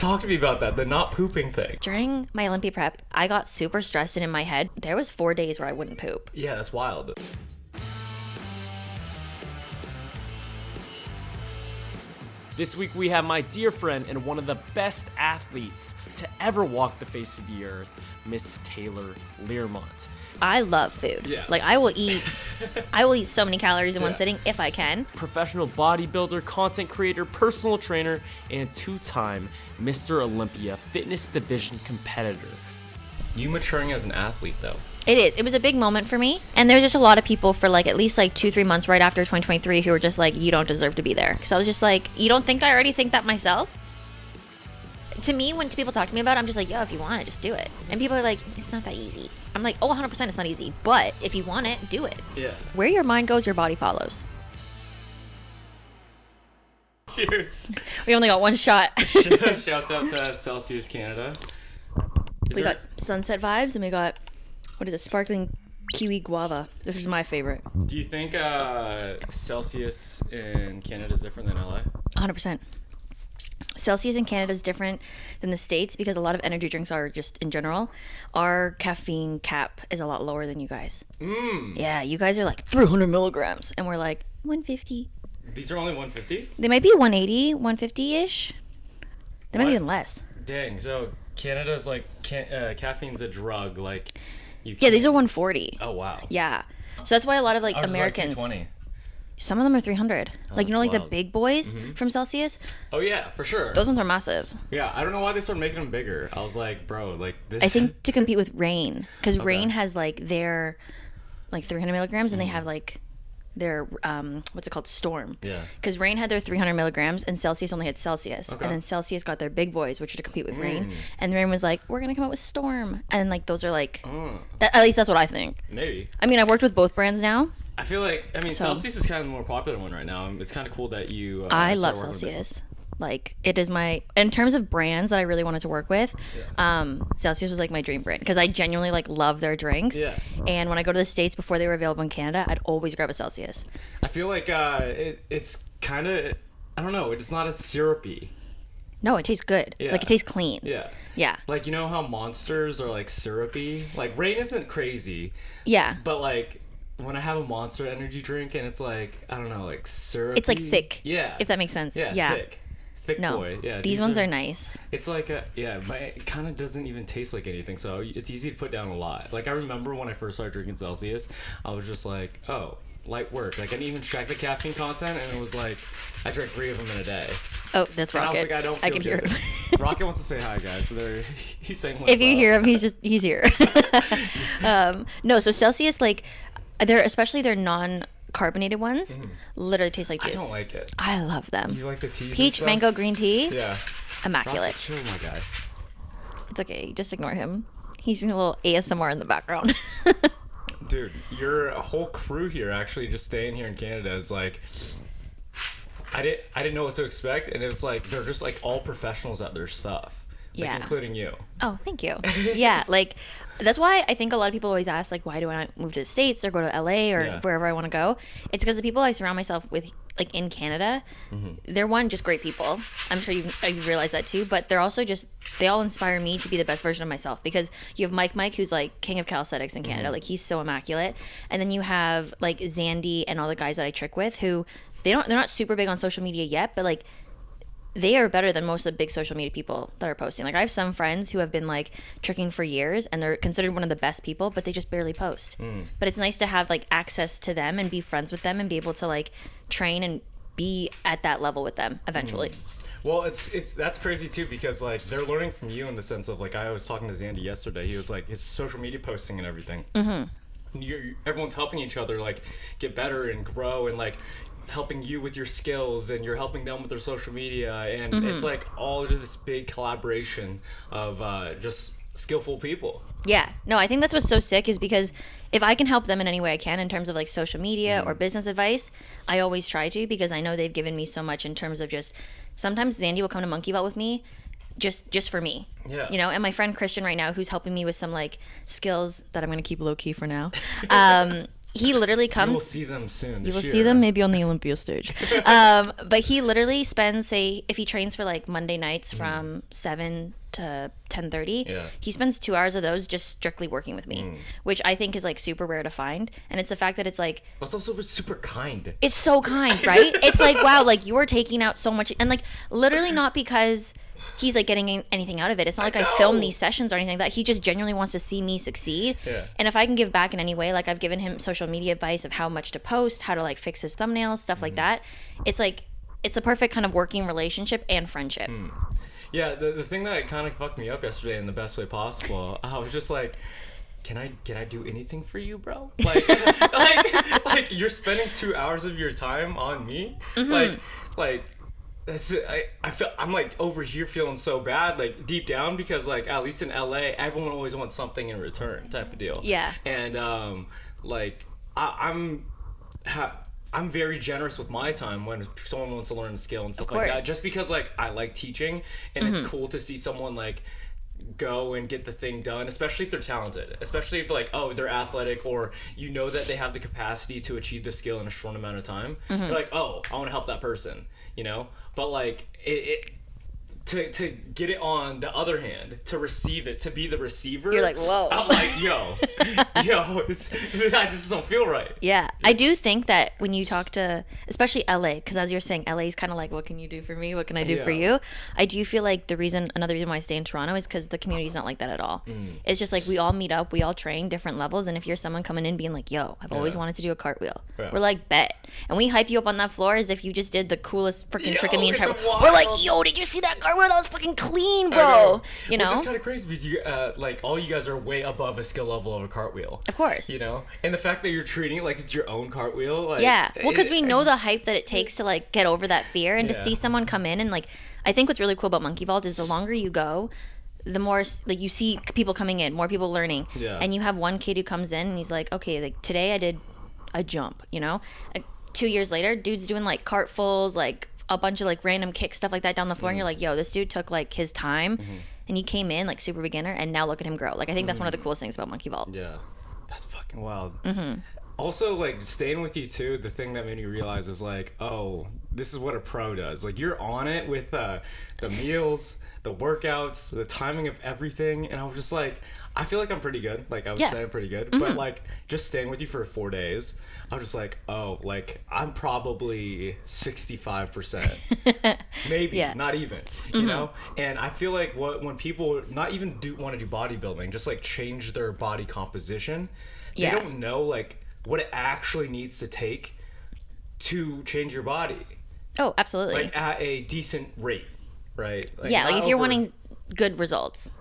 Talk to me about that, the not pooping thing. During my Olympia prep, I got super stressed, and in my head, there was 4 days where I wouldn't poop. Yeah, that's wild. This week we have my dear friend and one of the best athletes to ever walk the face of the earth, Miss Taylor Learmont. I love food. Yeah. Like I will eat so many calories in one sitting if I can. Professional bodybuilder, content creator, personal trainer, and two-time Mr. Olympia Fitness Division competitor. You maturing as an athlete, though. It is. It was a big moment for me. And there was just a lot of people for like at least like 2-3 months right after 2023 who were just like, you don't deserve to be there. Because I was just like, you don't think I already think that myself? To me, when people talk to me about it, I'm just like, yo, if you want it, just do it. And people are like, it's not that easy. I'm like, oh, 100% it's not easy. But if you want it, do it. Yeah. Where your mind goes, your body follows. Cheers. We only got one shot. Shouts out to Celsius Canada. We got sunset vibes and we got, what is it, sparkling kiwi guava. This is my favorite. Do you think Celsius in Canada is different than LA? 100%. Celsius in Canada is different than the States because a lot of energy drinks are just in general. Our caffeine cap is a lot lower than you guys. Yeah, you guys are like 300 milligrams and we're like 150. These are only 150? They might be 180, 150-ish. They might be even less. Dang, so Canada's like, caffeine's a drug, like... Yeah, these are 140. Oh, wow. Yeah. So that's why a lot of like Americans... Like 220. Some of them are 300. Like, you know, like wild. the big boys from Celsius? Oh, yeah, for sure. Those ones are massive. Yeah, I don't know why they started making them bigger. I was like, bro, like this... I think to compete with Reign. Because Reign has like their like 300 milligrams and they have like their, what's it called? Storm. Yeah. Because Reign had their 300 milligrams and Celsius only had Celsius. Okay. And then Celsius got their big boys, which are to compete with Reign. And Reign was like, we're going to come out with Storm. And like, those are like, at least that's what I think. Maybe. I mean, I've worked with both brands now. I feel like, Celsius is kind of the more popular one right now. It's kind of cool that you... I love Celsius. Like, it is my... In terms of brands that I really wanted to work with, Celsius was like my dream brand. Because I genuinely like love their drinks. Yeah. And when I go to the States before they were available in Canada, I'd always grab a Celsius. I feel like it's kind of... I don't know. It's not as syrupy. No, it tastes good. Yeah. Like, it tastes clean. Yeah. Yeah. Like, you know how Monsters are like syrupy? Like, Reign isn't crazy. Yeah. But like... When I have a Monster energy drink and it's like, I don't know, like syrupy. It's like thick. Yeah. If that makes sense. Yeah. Thick No. boy. Yeah. These ones are nice. It's like but it kind of doesn't even taste like anything, so it's easy to put down a lot. Like, I remember when I first started drinking Celsius, I was just like, oh, light work. Like, I didn't even check the caffeine content, and it was like, I drank 3 of them in a day. Oh, that's And Rocket. I was like, I don't feel can good. hear him. Rocket wants to say hi, guys. So he's saying what's If you up. hear him, he's here. No, so Celsius, like, especially their non-carbonated ones, literally taste like juice. I don't like it. I love them. You like the tea? Peach, mango, green tea. Yeah. Immaculate. Rocket, chill, my guy. It's okay. Just ignore him. He's doing a little ASMR in the background. Dude, your whole crew here actually just staying here in Canada is like... I didn't know what to expect, and it's like they're just like all professionals at their stuff. Like, Yeah. including you. Oh, thank you. Yeah, like, that's why I think a lot of people always ask, like, why do I not move to the States or go to LA or wherever I want to go? It's because the people I surround myself with, like, in Canada, they're, just great people. I'm sure you've realized that too, but they're also just, they all inspire me to be the best version of myself, because you have Mike, who's, like, king of calisthenics in Canada. Like, he's so immaculate. And then you have, like, Zandy and all the guys that I trick with who, they're not super big on social media yet, but, like, they are better than most of the big social media people that are posting. Like, I have some friends who have been like tricking for years and they're considered one of the best people, but they just barely post. But it's nice to have like access to them and be friends with them and be able to like train and be at that level with them eventually. Well, it's that's crazy too, because like they're learning from you in the sense of, like, I was talking to Zandy yesterday. He was like, his social media posting and everything. Everyone's helping each other like get better and grow, and like helping you with your skills, and you're helping them with their social media, and it's like all just this big collaboration of just skillful people. Yeah, no, I think that's what's so sick, is because if I can help them in any way I can in terms of like social media or business advice, I always try to, because I know they've given me so much in terms of just, sometimes Zandy will come to Monkey Belt with me just for me. Yeah. You know, and my friend Christian right now, who's helping me with some like skills that I'm going to keep low key for now. he literally comes. You will see them soon. You will see them maybe on the Olympia stage. But he literally spends, say, if he trains for like Monday nights from 7 to 10:30, he spends 2 hours of those just strictly working with me, which I think is like super rare to find. And it's the fact that it's like, but it's also super kind. It's so kind, right? It's like, wow, like you're taking out so much, and like literally not because he's like getting anything out of it. It's not like I film these sessions or anything like that. He just genuinely wants to see me succeed. And if I can give back in any way, like I've given him social media advice of how much to post, how to like fix his thumbnails, stuff like that. It's like, it's a perfect kind of working relationship and friendship. Yeah, the thing that kind of fucked me up yesterday in the best way possible, I was just like, can I do anything for you, bro? Like, like you're spending 2 hours of your time on me? Like that's I'm like over here feeling so bad, like deep down, because like at least in LA, everyone always wants something in return, type of deal. Yeah. And like I'm very generous with my time when someone wants to learn a skill and stuff like that. Just because like I like teaching, and it's cool to see someone like go and get the thing done, especially if they're talented, especially if like, oh, they're athletic, or you know that they have the capacity to achieve the skill in a short amount of time. You're like, oh, I want to help that person, you know? But like to get it on the other hand, to receive it, to be the receiver, you're like, whoa. I'm like, yo, this doesn't feel right. Yeah, I do think that when you talk to, especially LA, because as you're saying, LA is kind of like, what can you do for me? What can I do for you? I do feel like another reason why I stay in Toronto is because the community's not like that at all. It's just like we all meet up, we all train different levels, and if you're someone coming in being like, yo, I've always wanted to do a cartwheel, we're like, bet. And we hype you up on that floor as if you just did the coolest freaking trick in the entire world. We're like, yo, did you see that cartwheel? That was fucking clean, bro. You know? It's kind of crazy because you, like, all you guys are way above a skill level of a cartwheel. Of course. You know? And the fact that you're treating it like it's your own cartwheel. Like, yeah. Well, because we know the hype that it takes to, like, get over that fear, and to see someone come in and, like, I think what's really cool about Monkey Vault is the longer you go, the more, like, you see people coming in, more people learning. Yeah. And you have one kid who comes in and he's like, okay, like, today I did a jump, you know? 2 years later, dude's doing, like, cartfuls, like, a bunch of like random kick stuff like that down the floor, and you're like, yo, this dude took like his time and he came in like super beginner, and now look at him grow. Like, I think that's one of the coolest things about Monkey Vault. Yeah, that's fucking wild. Also, like, staying with you too, the thing that made me realize is like, oh, this is what a pro does. Like, you're on it with the meals, the workouts, the timing of everything, and I was just like, I feel like I'm pretty good. Like, I would say I'm pretty good, but like just staying with you for 4 days, I was just like, oh, like, I'm probably 65%, maybe, not even, you know? And I feel like when people not even want to do bodybuilding, just like change their body composition, they don't know like what it actually needs to take to change your body. Oh, absolutely. Like at a decent rate, right? Like, yeah, like if you're wanting good results.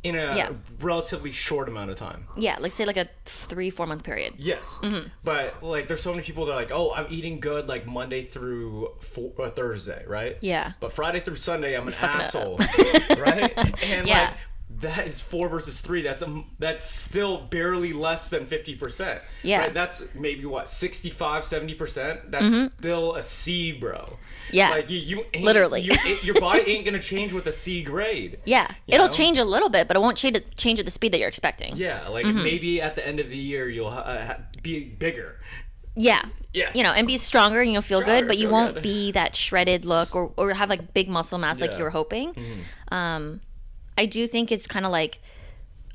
In a relatively short amount of time. Yeah, like say like a 3-4 month period. Yes. But like there's so many people that are like, oh, I'm eating good like Monday through Thursday, right? Yeah. But Friday through Sunday, I'm an asshole, right? And like that is 4 versus 3. That's still barely less than 50%. Yeah. Right? That's maybe what, 65, 70%? That's still a C, bro. Yeah. Like you ain't, literally. Your body ain't gonna change with a C grade. Yeah. It'll change a little bit, but it won't change at the speed that you're expecting. Yeah. Like maybe at the end of the year you'll be bigger. Yeah. Yeah. You know, and be stronger and you'll feel good, but you won't be that shredded look or have like big muscle mass like you were hoping. I do think it's kind of like,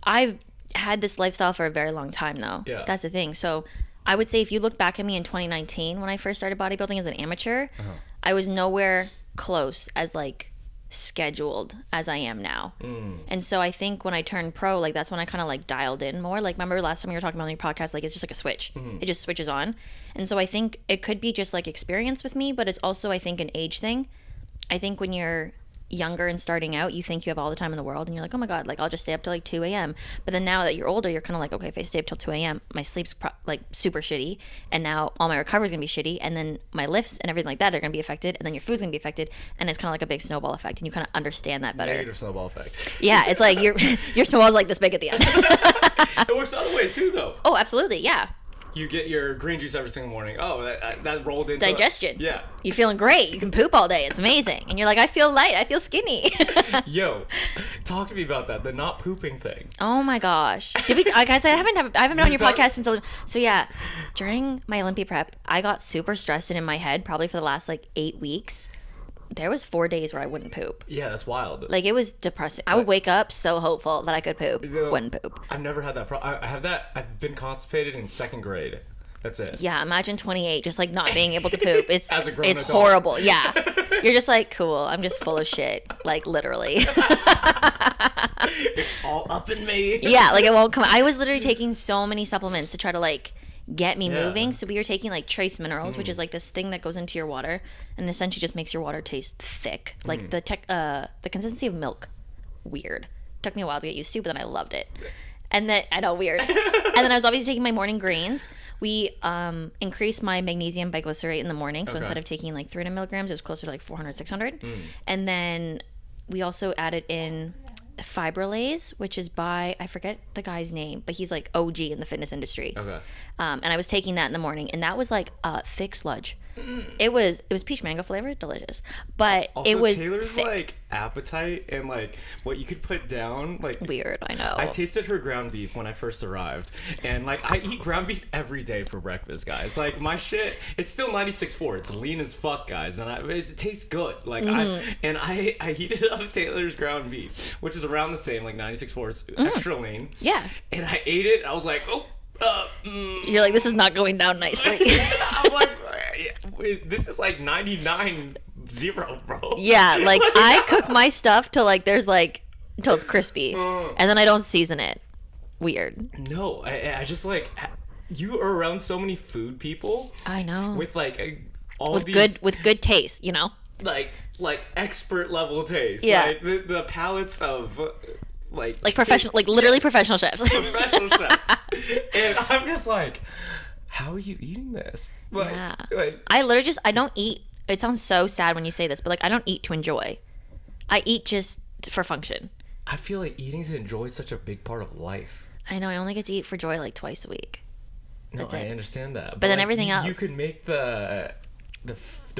I've had this lifestyle for a very long time though. Yeah. That's the thing. So I would say if you look back at me in 2019 when I first started bodybuilding as an amateur, I was nowhere close as like scheduled as I am now. And so I think when I turned pro, like that's when I kind of like dialed in more. Like remember last time we were talking about on your podcast, like it's just like a switch. It just switches on. And so I think it could be just like experience with me, but it's also I think an age thing. I think when you're younger and starting out, you think you have all the time in the world and you're like, oh my god, like I'll just stay up till like 2 a.m. But then now that you're older, you're kind of like, okay, if I stay up till 2 a.m. my sleep's like super shitty, and now all my recovery's gonna be shitty, and then my lifts and everything like that are gonna be affected, and then your food's gonna be affected, and it's kind of like a big snowball effect, and you kind of understand that better. Negative snowball effect. Yeah, it's like your snowball's like this big at the end. It works the other way too though. Oh, absolutely. Yeah. you get your green juice every single morning. Oh, that rolled into digestion. Yeah. You're feeling great. You can poop all day. It's amazing. And you're like, I feel light. I feel skinny. Yo, talk to me about that. The not pooping thing. Oh my gosh. Did we? Guys, I haven't been on your podcast since. So yeah, during my Olympia prep, I got super stressed and in my head probably for the last like 8 weeks. There was 4 days where I wouldn't poop. Yeah, that's wild. Like, it was depressing. I would wake up so hopeful that I could poop. Wouldn't poop. I've never had that problem. I have that. I've been constipated in 2nd grade. That's it. Yeah, imagine 28, just like not being able to poop. It's As a grown it's adult. horrible. Yeah. You're just like, cool. I'm just full of shit. Like, literally. It's all up in me. Yeah, like it won't come. I was literally taking so many supplements to try to like get me moving. So we were taking like trace minerals, which is like this thing that goes into your water and essentially just makes your water taste thick, like the consistency of milk. Weird. Took me a while to get used to, but then I loved it. And then I know, weird. And then I was obviously taking my morning greens. We increased my magnesium biglycerate in the morning, so instead of taking like 300 milligrams, it was closer to like 400, 600. And then we also added in Fibrillase, which is by, I forget the guy's name, but he's like OG in the fitness industry. Okay. And I was taking that in the morning, and that was like a thick sludge. It was peach mango flavored, delicious, but Also, it was Taylor's thick. like appetite and like what you could put down, like Weird, I know. I tasted her ground beef when I first arrived, and like I eat ground beef every day for breakfast, guys. Like my shit, it's still 96.4. It's lean as fuck, guys, and it tastes good. Like I heated up Taylor's ground beef, which is around the same, like 96.4. It's extra lean. Yeah. And I ate it. I was like, oh. You're like, this is not going down nicely. I'm like, this is like 99.0, bro. Yeah, like I cook my stuff till like there's like until it's crispy, and then I don't season it. Weird. No, I just like, you are around so many food people. I know. With like all with these good taste, you know. like expert level taste. Yeah. Like the palates of like professional, like literally professional chefs. professional chefs. And I'm just like, how are you eating this? Like, Yeah. like I literally just, I don't eat. It sounds so sad when you say this, but like I don't eat to enjoy. I eat just for function. I feel like eating to enjoy is such a big part of life. I know. I only get to eat for joy like twice a week. No, That's I it. understand that. But then like, everything you else. could make the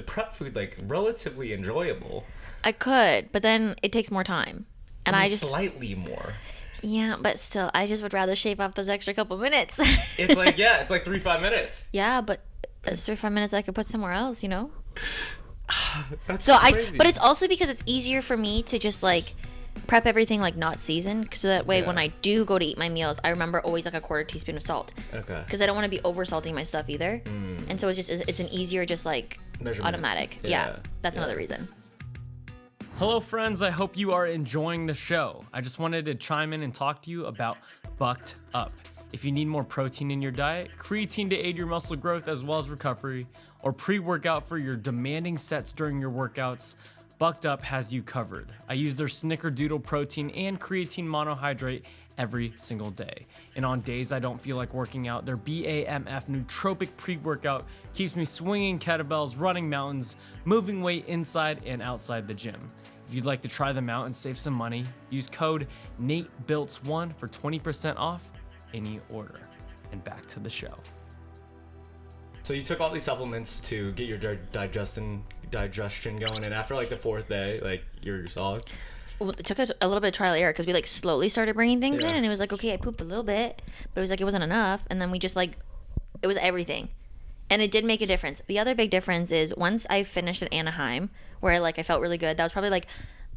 prep food like relatively enjoyable. I could, but then it takes more time, and I just slightly more. yeah. But still, I just would rather shave off those extra couple minutes. It's like it's like 3-5 minutes. Yeah, but it's 3-5 minutes I could put somewhere else, you know. That's So crazy. but it's also because it's easier for me to just like prep everything like not seasoned, so that way when I do go to eat my meals, I remember always like a 1/4 teaspoon of salt. Okay. Because I don't want to be over salting my stuff either, and so it's an easier just like Measurement. automatic. Yeah. That's another reason. Hello, friends. I hope you are enjoying the show. I just wanted to chime in and talk to you about Bucked Up. If you need more protein in your diet, creatine to aid your muscle growth as well as recovery, or pre-workout for your demanding sets during your workouts, Bucked Up has you covered. I use their Snickerdoodle protein and creatine monohydrate every single day. And on days I don't feel like working out, their BAMF nootropic pre-workout keeps me swinging kettlebells, running mountains, moving weight inside and outside the gym. If you'd like to try them out and save some money, use code NateBiltz1 for 20% off any order. And back to the show. So you took all these supplements to get your digestion going, and after like the 4th day, like you're solid. Well, it took a little bit of trial and error because we like slowly started bringing things in, and it was like, okay, I pooped a little bit, but it was like it wasn't enough, and then we just like, it was everything, and it did make a difference. The other big difference is once I finished at Anaheim, where like I felt really good. That was probably like,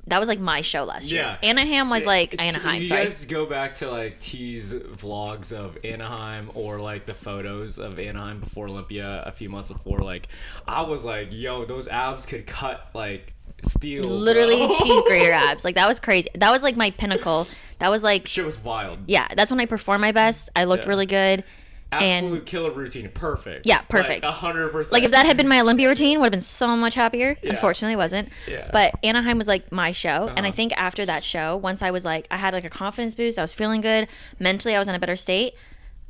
that was like my show last year. Anaheim was like Anaheim. You Sorry. guys go back to like T's vlogs of Anaheim or like the photos of Anaheim before Olympia a few months before. Like I was like, yo, those abs could cut like steel. Literally bro. cheese grater abs. Like that was crazy. That was like my pinnacle. That was like, Shit was wild. yeah, that's when I performed my best. I looked really good. Absolute killer routine. Perfect. Yeah, perfect. Like 100%. Like if that had been my Olympia routine, would have been so much happier. Yeah. Unfortunately, it wasn't. Yeah. But Anaheim was like my show, and I think after that show, once I was like, I had like a confidence boost. I was feeling good mentally. I was in a better state.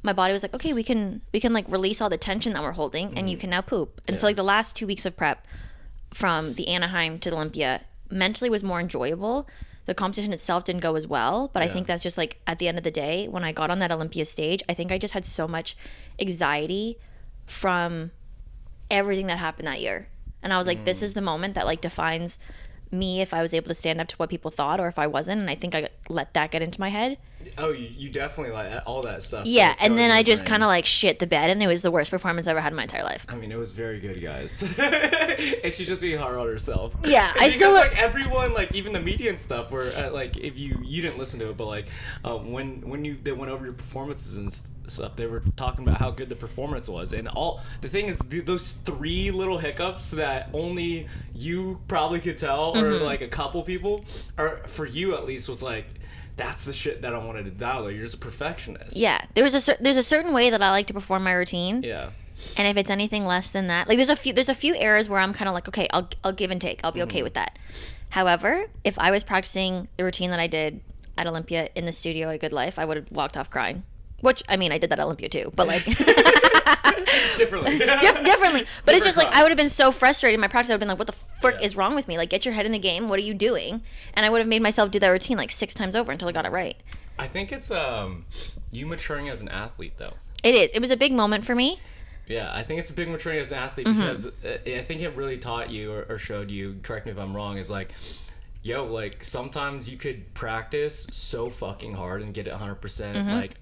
My body was like, okay, we can like release all the tension that we're holding, and you can now poop. And so like the last 2 weeks of prep, from the Anaheim to the Olympia, mentally was more enjoyable. the competition itself didn't go as well, but I think that's just like at the end of the day, when I got on that Olympia stage, I think I just had so much anxiety from everything that happened that year. And I was like, this is the moment that like defines me, if I was able to stand up to what people thought or if I wasn't. And I think I let that get into my head. Oh, you definitely like all that stuff. Yeah, and then I just kind of like shit the bed, and it was the worst performance I ever had in my entire life. I mean, it was very good, guys. And she's just being hard on herself. Yeah, I still like everyone, like even the media and stuff, were like if you didn't listen to it, but like when they went over your performances and stuff, they were talking about how good the performance was, and all the thing is those 3 little hiccups that only you probably could tell, or like a couple people, or for you at least, was like, that's the shit that I wanted to dial. You're just a perfectionist. Yeah, there's a certain way that I like to perform my routine. Yeah. And if it's anything less than that, like there's a few areas where I'm kind of like, okay, I'll give and take. I'll be okay with that. However, if I was practicing the routine that I did at Olympia in the studio at Good Life, I would have walked off crying. Which, I mean, I did that at Olympia too, but like differently. differently. But it's just like I would have been so frustrated in my practice. I would have been like, what the frick is wrong with me? Like, get your head in the game. What are you doing? And I would have made myself do that routine like 6 times over until I got it right. I think it's you maturing as an athlete, though. It is. It was a big moment for me. Yeah, I think it's a big maturing as an athlete because I think it really taught you or showed you, correct me if I'm wrong, is like, yo, like sometimes you could practice so fucking hard and get it 100%, like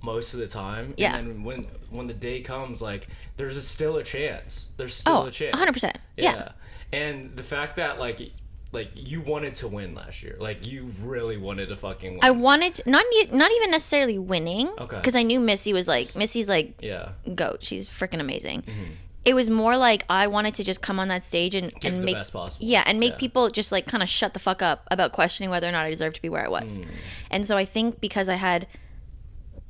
most of the time. Yeah. And then when the day comes, like there's still a chance. There's still a chance. 100%. Yeah. And the fact that like you wanted to win last year, like you really wanted to fucking win. I wanted to, not even necessarily winning, because I knew Missy's like goat. She's freaking amazing. It was more like I wanted to just come on that stage and Give make the best possible. Yeah, and make people just like kind of shut the fuck up about questioning whether or not I deserve to be where I was. And so I think because I had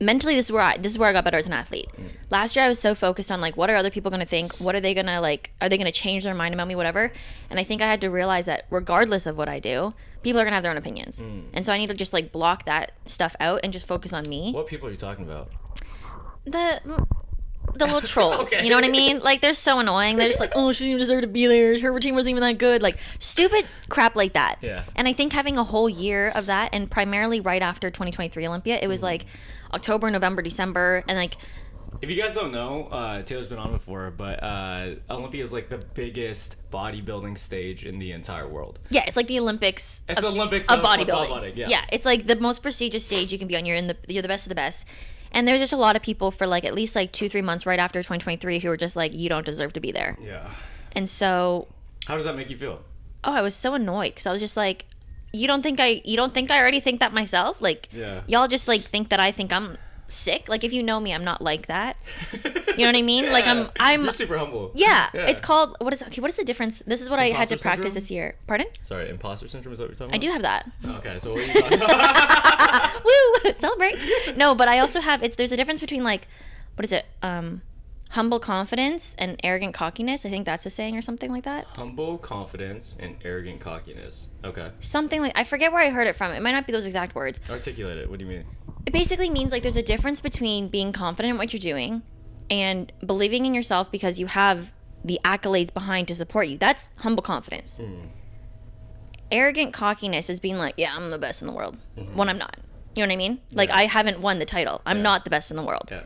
mentally, this is where I got better as an athlete. Last year I was so focused on like, what are other people going to think? What are they going to like? Are they going to change their mind about me? Whatever. And I think I had to realize that regardless of what I do, people are going to have their own opinions. And so I need to just like block that stuff out and just focus on me. What people are you talking about? The little trolls, you know what I mean? Like, they're so annoying. They're just like, oh, she didn't deserve to be there. Her routine wasn't even that good. Like, stupid crap like that. Yeah. And I think having a whole year of that, and primarily right after 2023 Olympia, it was like October, November, December, and like... If you guys don't know, Taylor's been on before, but Olympia is like the biggest bodybuilding stage in the entire world. Yeah, it's like the Olympics. It's Olympics of bodybuilding. Yeah, it's like the most prestigious stage you can be on. You're the best of the best. And there's just a lot of people for like at least like 2-3 months right after 2023 who were just like, you don't deserve to be there. Yeah. And so... How does that make you feel? Oh, I was so annoyed because I was just like, you don't think I already think that myself? Like, y'all just like think that I think I'm sick. Like, if you know me, I'm not like that. You know what I mean? Yeah. Like I'm You're super humble. Yeah. It's called what is the difference? This is what I had to practice this year. Pardon? Sorry, imposter syndrome is what you're talking about? I do have that. Okay, so what are you talking about? Woo! Celebrate. No, but I also have there's a difference between like what is it? Humble confidence and arrogant cockiness. I think that's a saying or something like that. Humble confidence and arrogant cockiness. Okay. Something like I forget where I heard it from. It might not be those exact words. Articulate it. What do you mean? It basically means like there's a difference between being confident in what you're doing and believing in yourself because you have the accolades behind to support you. That's humble confidence. Arrogant cockiness is being like, yeah, I'm the best in the world when I'm not. You know what I mean? Like I haven't won the title. I'm not the best in the world. Yeah.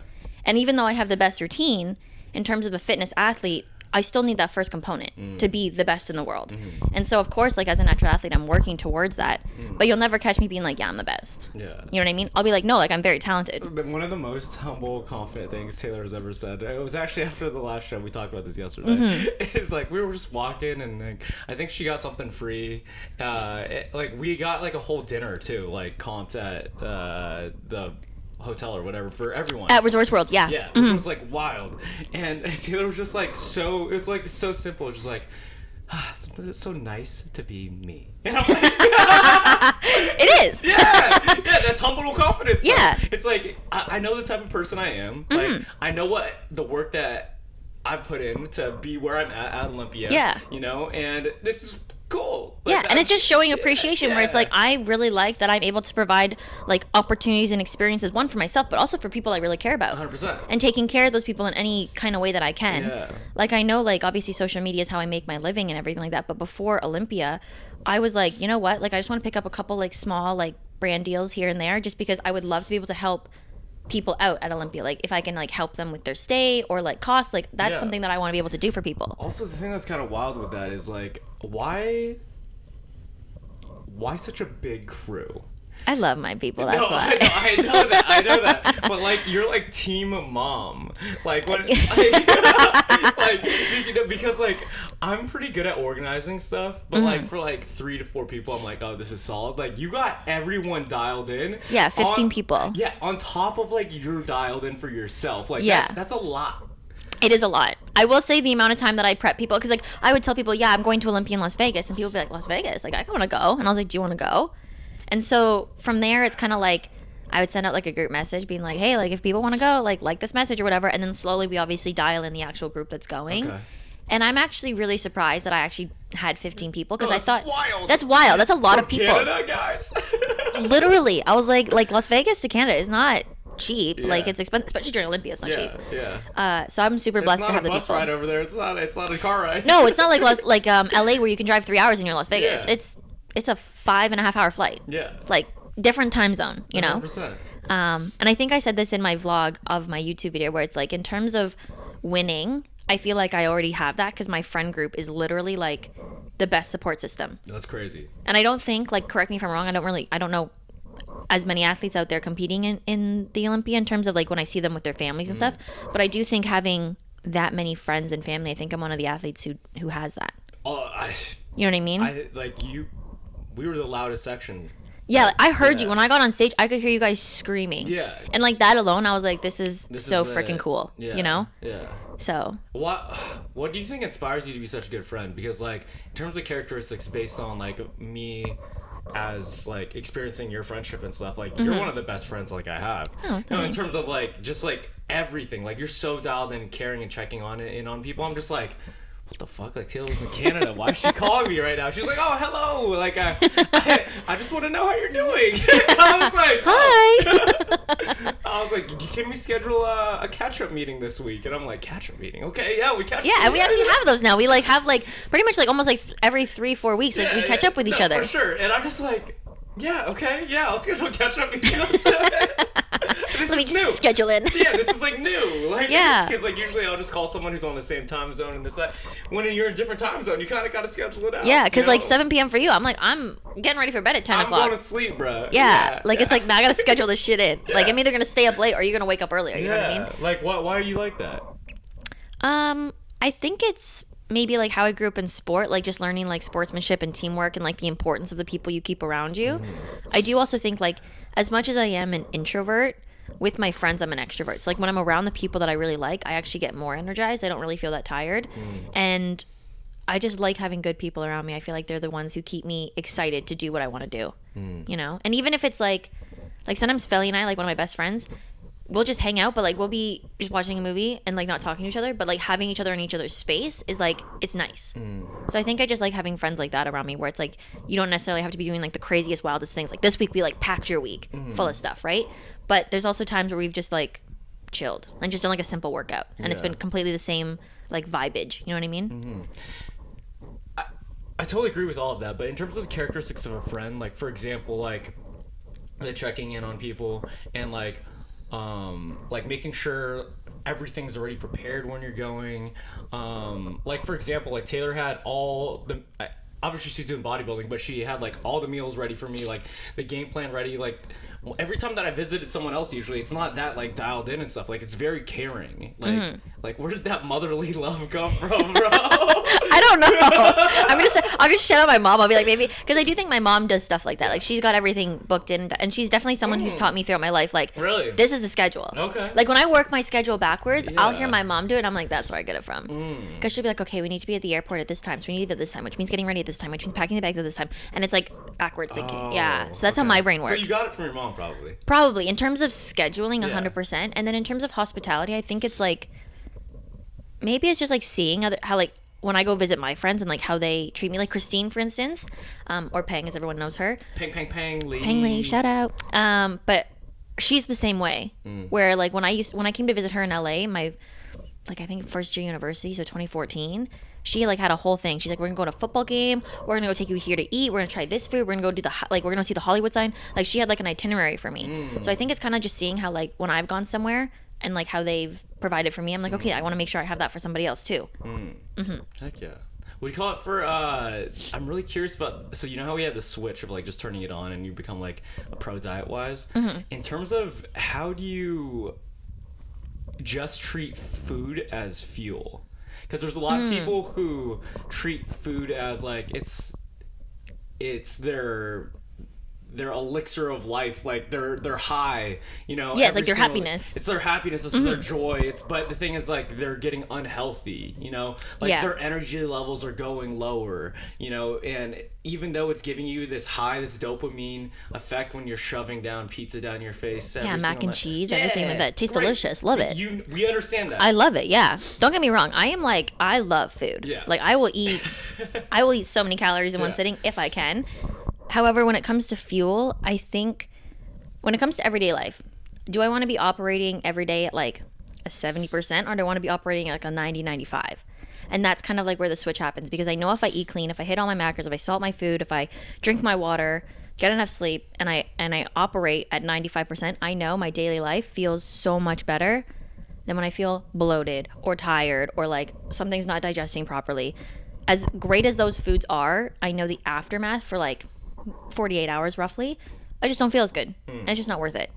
And even though I have the best routine in terms of a fitness athlete, I still need that first component to be the best in the world. And so, of course, like as a natural athlete, I'm working towards that. But you'll never catch me being like, yeah, I'm the best. Yeah. You know what I mean? I'll be like, no, like I'm very talented. But one of the most humble, confident things Taylor has ever said, it was actually after the last show, we talked about this yesterday. It's like we were just walking and like, I think she got something free. Like we got like a whole dinner too, like comped at the hotel or whatever for everyone at Resorts World. which was like wild, and Taylor was just like it was like so simple. It was just like sometimes it's so nice to be me, and I'm like, it is. yeah, that's humble confidence. Yeah, it's like I know the type of person I am. Like I know what the work that I've put in to be where I'm at Olympia. Yeah, you know, and this is cool. Yeah, and it's just showing appreciation where it's like, I really like that I'm able to provide like opportunities and experiences, one for myself, but also for people I really care about. 100%. And taking care of those people in any kind of way that I can. Yeah. Like, I know, like, obviously social media is how I make my living and everything like that. But before Olympia, I was like, you know what? Like, I just want to pick up a couple like small like brand deals here and there, just because I would love to be able to help people out at Olympia. Like, if I can like help them with their stay or like cost, like that's something that I want to be able to do for people. Also, the thing that's kind of wild with that is like, why such a big crew? I love my people. That's why. I know that. But like, you're like team mom. Like what? Like, you know, because like I'm pretty good at organizing stuff, but like for like 3 to 4 people, I'm like, oh, this is solid. Like you got everyone dialed in. Yeah, 15 people. Yeah, on top of like you're dialed in for yourself. Like that's a lot. It is a lot. I will say the amount of time that I prep people, because like I would tell people, yeah, I'm going to Olympia in Las Vegas, and people would be like, Las Vegas? Like, I want to go. And I was like, do you want to go? And so from there, it's kind of like I would send out like a group message being like, hey, like if people want to go, like this message or whatever. And then slowly we obviously dial in the actual group that's going. Okay. And I'm actually really surprised that I actually had 15 people, because I thought wild. That's wild. That's a lot From of people. Canada, guys. Literally, I was like Las Vegas to Canada is not cheap. Yeah. Like it's expensive, especially during Olympia. It's not cheap. Yeah. So I'm super blessed to have the people. It's not a bus ride over there. It's not a car ride. No, it's not like LA where you can drive 3 hours and you're in Las Vegas. Yeah. It's a 5.5 hour flight. Yeah. Like different time zone, you know? 100%. And I think I said this in my vlog of my YouTube video, where it's like, in terms of winning, I feel like I already have that, because my friend group is literally like the best support system. That's crazy. And I don't think, like, correct me if I'm wrong, I don't know as many athletes out there competing in the Olympia in terms of like when I see them with their families and stuff. But I do think having that many friends and family, I think I'm one of the athletes who has that. Oh, you know what I mean? We were the loudest section. Yeah, I heard you when I got on stage. I could hear you guys screaming. Yeah. And like that alone, I was like, this is so freaking cool. Yeah. You know? Yeah. So. What do you think inspires you to be such a good friend? Because like in terms of characteristics based on like me as like experiencing your friendship and stuff, like you're one of the best friends like I have. Oh, in terms of like just like everything, like you're so dialed in, caring and checking on people. I'm just like, what the fuck? Like, Taylor's in Canada. Why is she calling me right now? She's like, oh, hello. Like, I just want to know how you're doing. I was like, hi. I was like, can we schedule a catch-up meeting this week? And I'm like, catch-up meeting? Okay, yeah, we catch up. Yeah, and we actually have those now. We like have like pretty much like almost like every 3-4 weeks we catch up with each other. For sure. And I'm just like, yeah, okay, yeah, I'll schedule a catch-up meeting. Let me just schedule in. Yeah, this is like new. Like, yeah. Because like usually I'll just call someone who's on the same time zone and this that. When you're in a different time zone, you kind of got to schedule it out. Yeah, because like 7 p.m. for you, I'm like, I'm getting ready for bed at 10 o'clock. I'm going to sleep, bro. Yeah, like it's like, now I got to schedule this shit in. Yeah. Like I'm either going to stay up late or you're going to wake up earlier. You know what I mean? Like why are you like that? I think it's maybe like how I grew up in sport, like just learning like sportsmanship and teamwork and like the importance of the people you keep around you. I do also think like as much as I am an introvert, with my friends I'm an extrovert. So like when I'm around the people that I really like, I actually get more energized. I don't really feel that tired. And I just like having good people around me. I feel like they're the ones who keep me excited to do what I want to do. You know? And even if it's like sometimes Felly and I, like one of my best friends, we'll just hang out, but like we'll be just watching a movie and like not talking to each other, but like having each other in each other's space is like, it's nice. So I think I just like having friends like that around me, where it's like you don't necessarily have to be doing like the craziest, wildest things. Like this week we like packed your week full of stuff, right? But there's also times where we've just like chilled and just done like a simple workout, and it's been completely the same like vibage. You know what I mean? I totally agree with all of that, but in terms of the characteristics of a friend, like for example, like the checking in on people and like making sure everything's already prepared when you're going. Like for example, like Taylor had all the obviously she's doing bodybuilding, but she had like all the meals ready for me, like the game plan ready. Like every time that I visited someone else, usually it's not that like dialed in and stuff. Like it's very caring. Like like where did that motherly love come from, bro? I don't know. I'll just shout out my mom. I'll be like, maybe, because I do think my mom does stuff like that. Like she's got everything booked in, and she's definitely someone who's taught me throughout my life. Like, really, this is the schedule. Okay. Like when I work my schedule backwards, I'll hear my mom do it. And I'm like, that's where I get it from. Because she'll be like, okay, we need to be at the airport at this time, so we need to be at this time, which means getting ready at this time, which means packing the bags at this time, and it's like backwards thinking. Yeah. So that's how my brain works. So you got it from your mom, probably. Probably in terms of scheduling, 100%, and then in terms of hospitality, I think it's like maybe it's just like seeing how like when I go visit my friends and like how they treat me, like Christine, for instance, or Peng, as everyone knows her. Peng Lee. Peng Lee, shout out. But she's the same way. Where like when I came to visit her in LA, I think first year university, so 2014, she like had a whole thing. She's like, we're gonna go to a football game, we're gonna go take you here to eat, we're gonna try this food, we're gonna go do we're gonna see the Hollywood sign. Like she had like an itinerary for me. So I think it's kind of just seeing how like when I've gone somewhere and like how they've provided for me, I'm like, okay, I want to make sure I have that for somebody else too. Heck yeah. What do you call it for, I'm really curious about, so you know how we had the switch of like just turning it on and you become like a pro diet wise? In terms of how do you just treat food as fuel? Because there's a lot of people who treat food as like it's their elixir of life, like their high, you know. Yeah, it's like their happiness. It's their happiness, it's their joy. But the thing is, like, they're getting unhealthy, you know. Like their energy levels are going lower, you know. And even though it's giving you this high, this dopamine effect when you're shoving down pizza down your face, mac and cheese, everything like that tastes delicious. Love it. We understand that. I love it. Yeah, don't get me wrong. I love food. Yeah. Like I will eat so many calories in one sitting if I can. However, when it comes to fuel, I think when it comes to everyday life, do I want to be operating every day at like a 70% or do I want to be operating at like a 90, 95? And that's kind of like where the switch happens, because I know if I eat clean, if I hit all my macros, if I salt my food, if I drink my water, get enough sleep, and I operate at 95%, I know my daily life feels so much better than when I feel bloated or tired or like something's not digesting properly. As great as those foods are, I know the aftermath for like 48 hours roughly, I just don't feel as good. And it's just not worth it.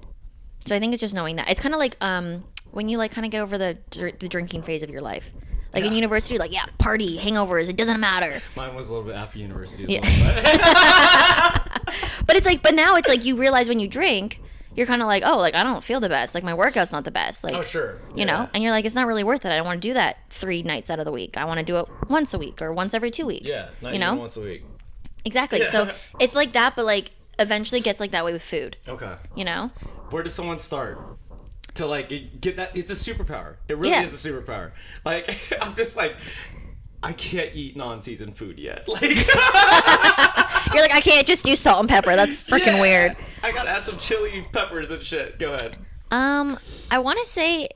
So I think it's just knowing that. It's kind of like when you like kind of get over the drinking phase of your life. Like in university, like, party, hangovers, it doesn't matter. Mine was a little bit after university as well. But it's like, but now it's like you realize when you drink, you're kind of like, oh, like I don't feel the best. Like my workout's not the best. Like, oh, sure. You know? And you're like, it's not really worth it. I don't want to do that 3 nights out of the week. I want to do it once a week or once every 2 weeks. Yeah, not you know? even once a week. Exactly. So it's like that, but like eventually gets like that way with food. Okay. You know? Where does someone start to like get that? It's a superpower. It really is a superpower. Like I'm just like, I can't eat non-seasoned food yet. Like you're like, I can't just do salt and pepper. That's freaking weird. I gotta add some chili peppers and shit. Go ahead. I want to say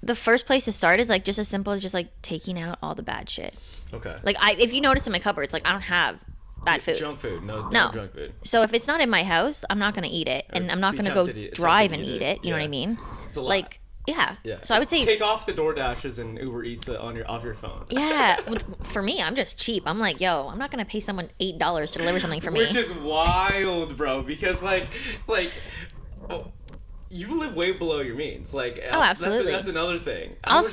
the first place to start is like just as simple as just like taking out all the bad shit. Okay. Like if you notice in my cupboards, like I don't have bad food. Junk food. No junk food. So if it's not in my house, I'm not going to eat it. And I'm not going to go drive and eat it. You know what I mean? It's a lot. Like, yeah. So I would say take off the DoorDashes and Uber Eats off your phone. Yeah. For me, I'm just cheap. I'm like, yo, I'm not going to pay someone $8 to deliver something for me. Which is wild, bro. Because like, you live way below your means. Like, oh, absolutely. That's another thing. I'm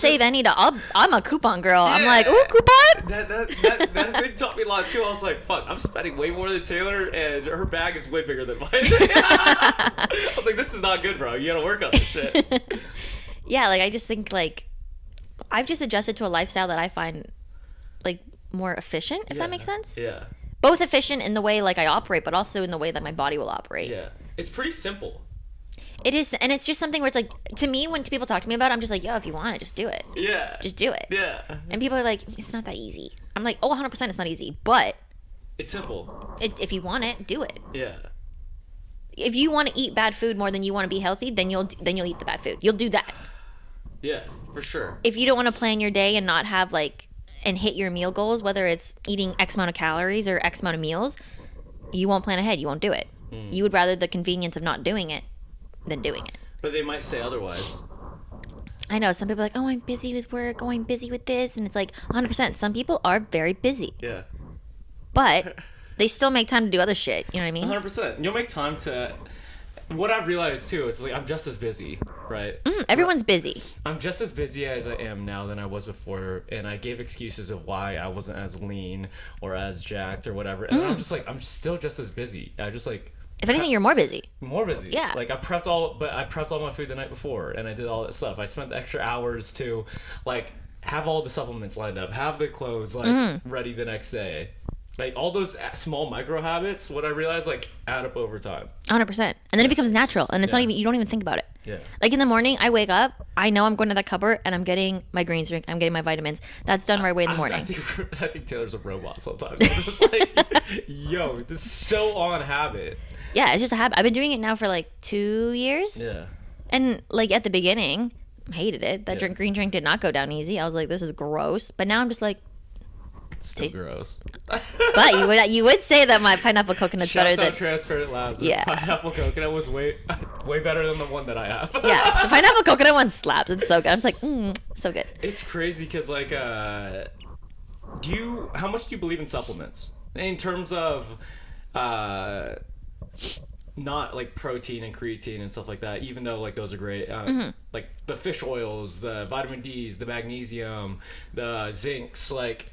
a coupon girl. Yeah, I'm like, ooh, coupon. That thing taught me a lot too. I was like, fuck, I'm spending way more than Taylor, and her bag is way bigger than mine. I was like, this is not good, bro. You gotta work on this shit. Yeah, like I just think like I've just adjusted to a lifestyle that I find like more efficient, if that makes sense. Yeah. Both efficient in the way like I operate, but also in the way that my body will operate. Yeah. It's pretty simple. It is, and it's just something where it's like, to me, when people talk to me about it, I'm just like, yo, if you want it, just do it. Yeah. Just do it. Yeah. And people are like, it's not that easy. I'm like, oh, 100% it's not easy, but it's simple. If you want it, do it. Yeah. If you want to eat bad food more than you want to be healthy, then you'll eat the bad food. You'll do that. Yeah, for sure. If you don't want to plan your day and not have like, and hit your meal goals, whether it's eating X amount of calories or X amount of meals, you won't plan ahead. You won't do it. You would rather the convenience of not doing it than doing it. But they might say otherwise. I know. Some people are like, oh, I'm busy with work. Oh, I'm busy with this. And it's like 100%. Some people are very busy. Yeah. But they still make time to do other shit. You know what I mean? 100%. You'll make time to... What I've realized, too, is like I'm just as busy, right? Everyone's busy. I'm just as busy as I am now than I was before. And I gave excuses of why I wasn't as lean or as jacked or whatever. And I'm just like, I'm still just as busy. I just like... If anything, you're more busy. More busy. Yeah. Like I prepped all my food the night before, and I did all that stuff. I spent the extra hours to, like, have all the supplements lined up, have the clothes like ready the next day. Like all those small micro habits, what I realized like add up over time. 100%. And then it becomes natural, and it's not even, you don't even think about it. Yeah. Like in the morning, I wake up, I know I'm going to that cupboard and I'm getting my greens drink, I'm getting my vitamins. That's done right away in the morning. I think Taylor's a robot sometimes. I'm just like, yo, this is so on habit. Yeah, it's just a habit. I've been doing it now for like 2 years. Yeah. And like at the beginning, hated it. That green drink did not go down easy. I was like, this is gross. But now I'm just like, Still gross. But you would say that my pineapple coconut's better than Transparent Labs. Yeah. Pineapple coconut was way better than the one that I have. Yeah, the pineapple coconut one slaps. It's so good. I'm just like, so good. It's crazy because like, how much do you believe in supplements in terms of, not like protein and creatine and stuff like that, even though like those are great, like the fish oils, the vitamin D's, the magnesium, the zincs, like.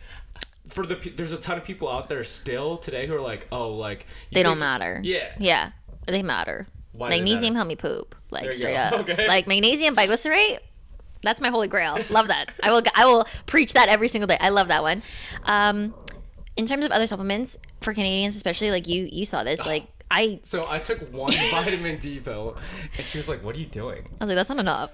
There's a ton of people out there still today who are like, oh, like they don't matter. Yeah, they matter. Why magnesium helped me poop, like straight up. Okay. Like magnesium biglycerate, that's my holy grail. Love that. I will preach that every single day. I love that one. In terms of other supplements for Canadians, especially, like you saw this, like So I took one vitamin D pill, and she was like, "What are you doing?" I was like, "That's not enough."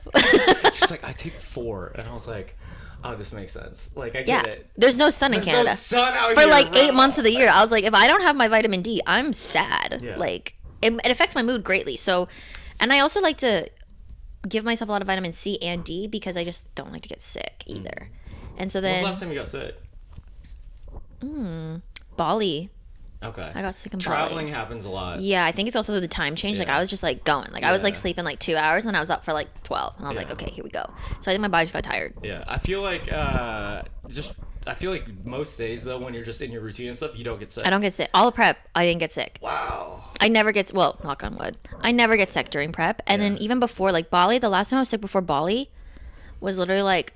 She's like, "I take 4," and I was like, "Oh, this makes sense. Like, I get it." There's no sun in Canada. No sun out for here, like bro. 8 months of the year. I was like, if I don't have my vitamin D, I'm sad. Yeah. Like it affects my mood greatly. So, and I also like to give myself a lot of vitamin C and D because I just don't like to get sick either. And so then, When was the last time you got sick? Bali. Okay. I got sick in Bali. Traveling happens a lot. Yeah, I think it's also the time change. Like Yeah. I was just like going. Like I was like sleeping like 2 hours and then I was up for like 12. And I was like, okay, here we go. So I think my body just got tired. Yeah, I feel like most days though, when you're just in your routine and stuff, you don't get sick. I don't get sick. All the prep, I didn't get sick. Wow. I never get, well, knock on wood. I never get sick during prep. And then even before, like Bali, the last time I was sick before Bali was literally like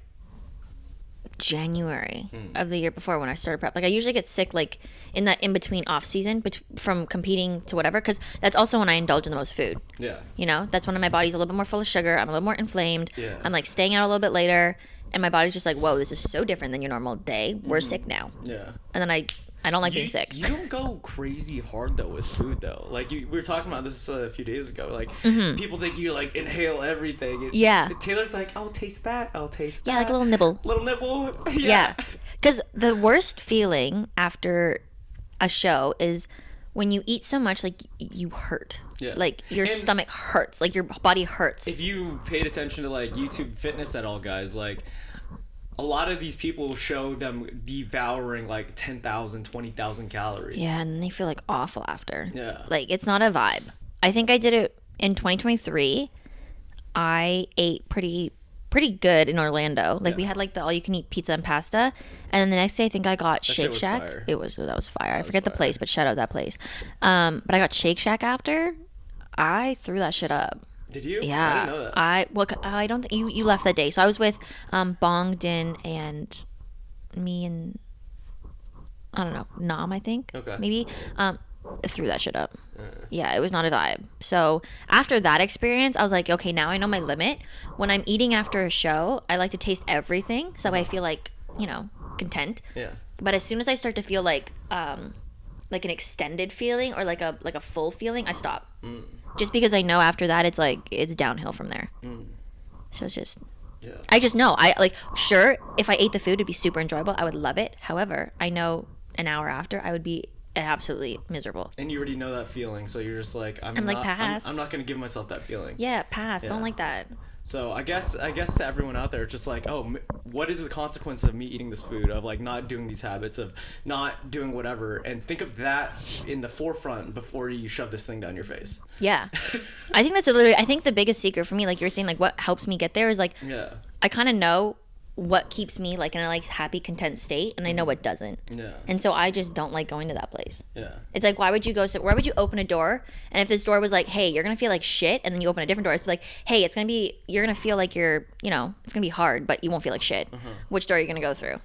January of the year before when I started prep. Like I usually get sick like in that in between off season from competing to whatever, because that's also when I indulge in the most food. Yeah. You know, that's when my body's a little bit more full of sugar. I'm a little more inflamed. Yeah. I'm like staying out a little bit later, and my body's just like, whoa, this is so different than your normal day. We're sick now. Yeah. And then I don't like being sick. You don't go crazy hard though with food though. Like we were talking about this a few days ago. Like people think you like inhale everything. Yeah. Taylor's like, I'll taste that. I'll taste that. Yeah, like a little nibble. Little nibble. Yeah. Because the worst feeling after a show is when you eat so much, like you hurt. Yeah. Like your stomach hurts. Like your body hurts. If you paid attention to like YouTube fitness at all, guys, like a lot of these people show them devouring like 10,000, 20,000 calories. Yeah, and they feel like awful after. Yeah. Like it's not a vibe. I think I did it in 2023. I ate pretty good in Orlando. Like we had like the all you can eat pizza and pasta, and then the next day I think I got Shake Shack. Fire. That was fire. I forget the place, but shout out that place. But I got Shake Shack after. I threw that shit up. Did you? Yeah. I didn't know that. I don't think you left that day. So I was with Bong, Din, and me and I don't know, Nam, I think. Okay. Maybe. I threw that shit up. Yeah, it was not a vibe. So after that experience, I was like, okay, now I know my limit. When I'm eating after a show, I like to taste everything, so I feel like, content. Yeah. But as soon as I start to feel like an extended feeling or like a full feeling, I stop. Just because I know after that it's downhill from there. So it's just I just know. Sure, if I ate the food it'd be super enjoyable. I would love it. However, I know an hour after I would be absolutely miserable. And you already know that feeling, so you're just like, I'm like, not, pass. I'm not gonna give myself that feeling. Yeah, pass. Don't like that. So I guess to everyone out there, it's just like, oh, what is the consequence of me eating this food, of like not doing these habits, of not doing whatever, and think of that in the forefront before you shove this thing down your face. Yeah. I think I think the biggest secret for me, like you're saying, like what helps me get there is like, I kind of know what keeps me like in a like happy, content state, and I know what doesn't. Yeah. And so I just don't like going to that place. Yeah. It's like, why would you open a door, and if this door was like, hey, you're gonna feel like shit, and then you open a different door, it's like, hey, you're gonna feel like it's gonna be hard, but you won't feel like shit. Which door are you gonna go through?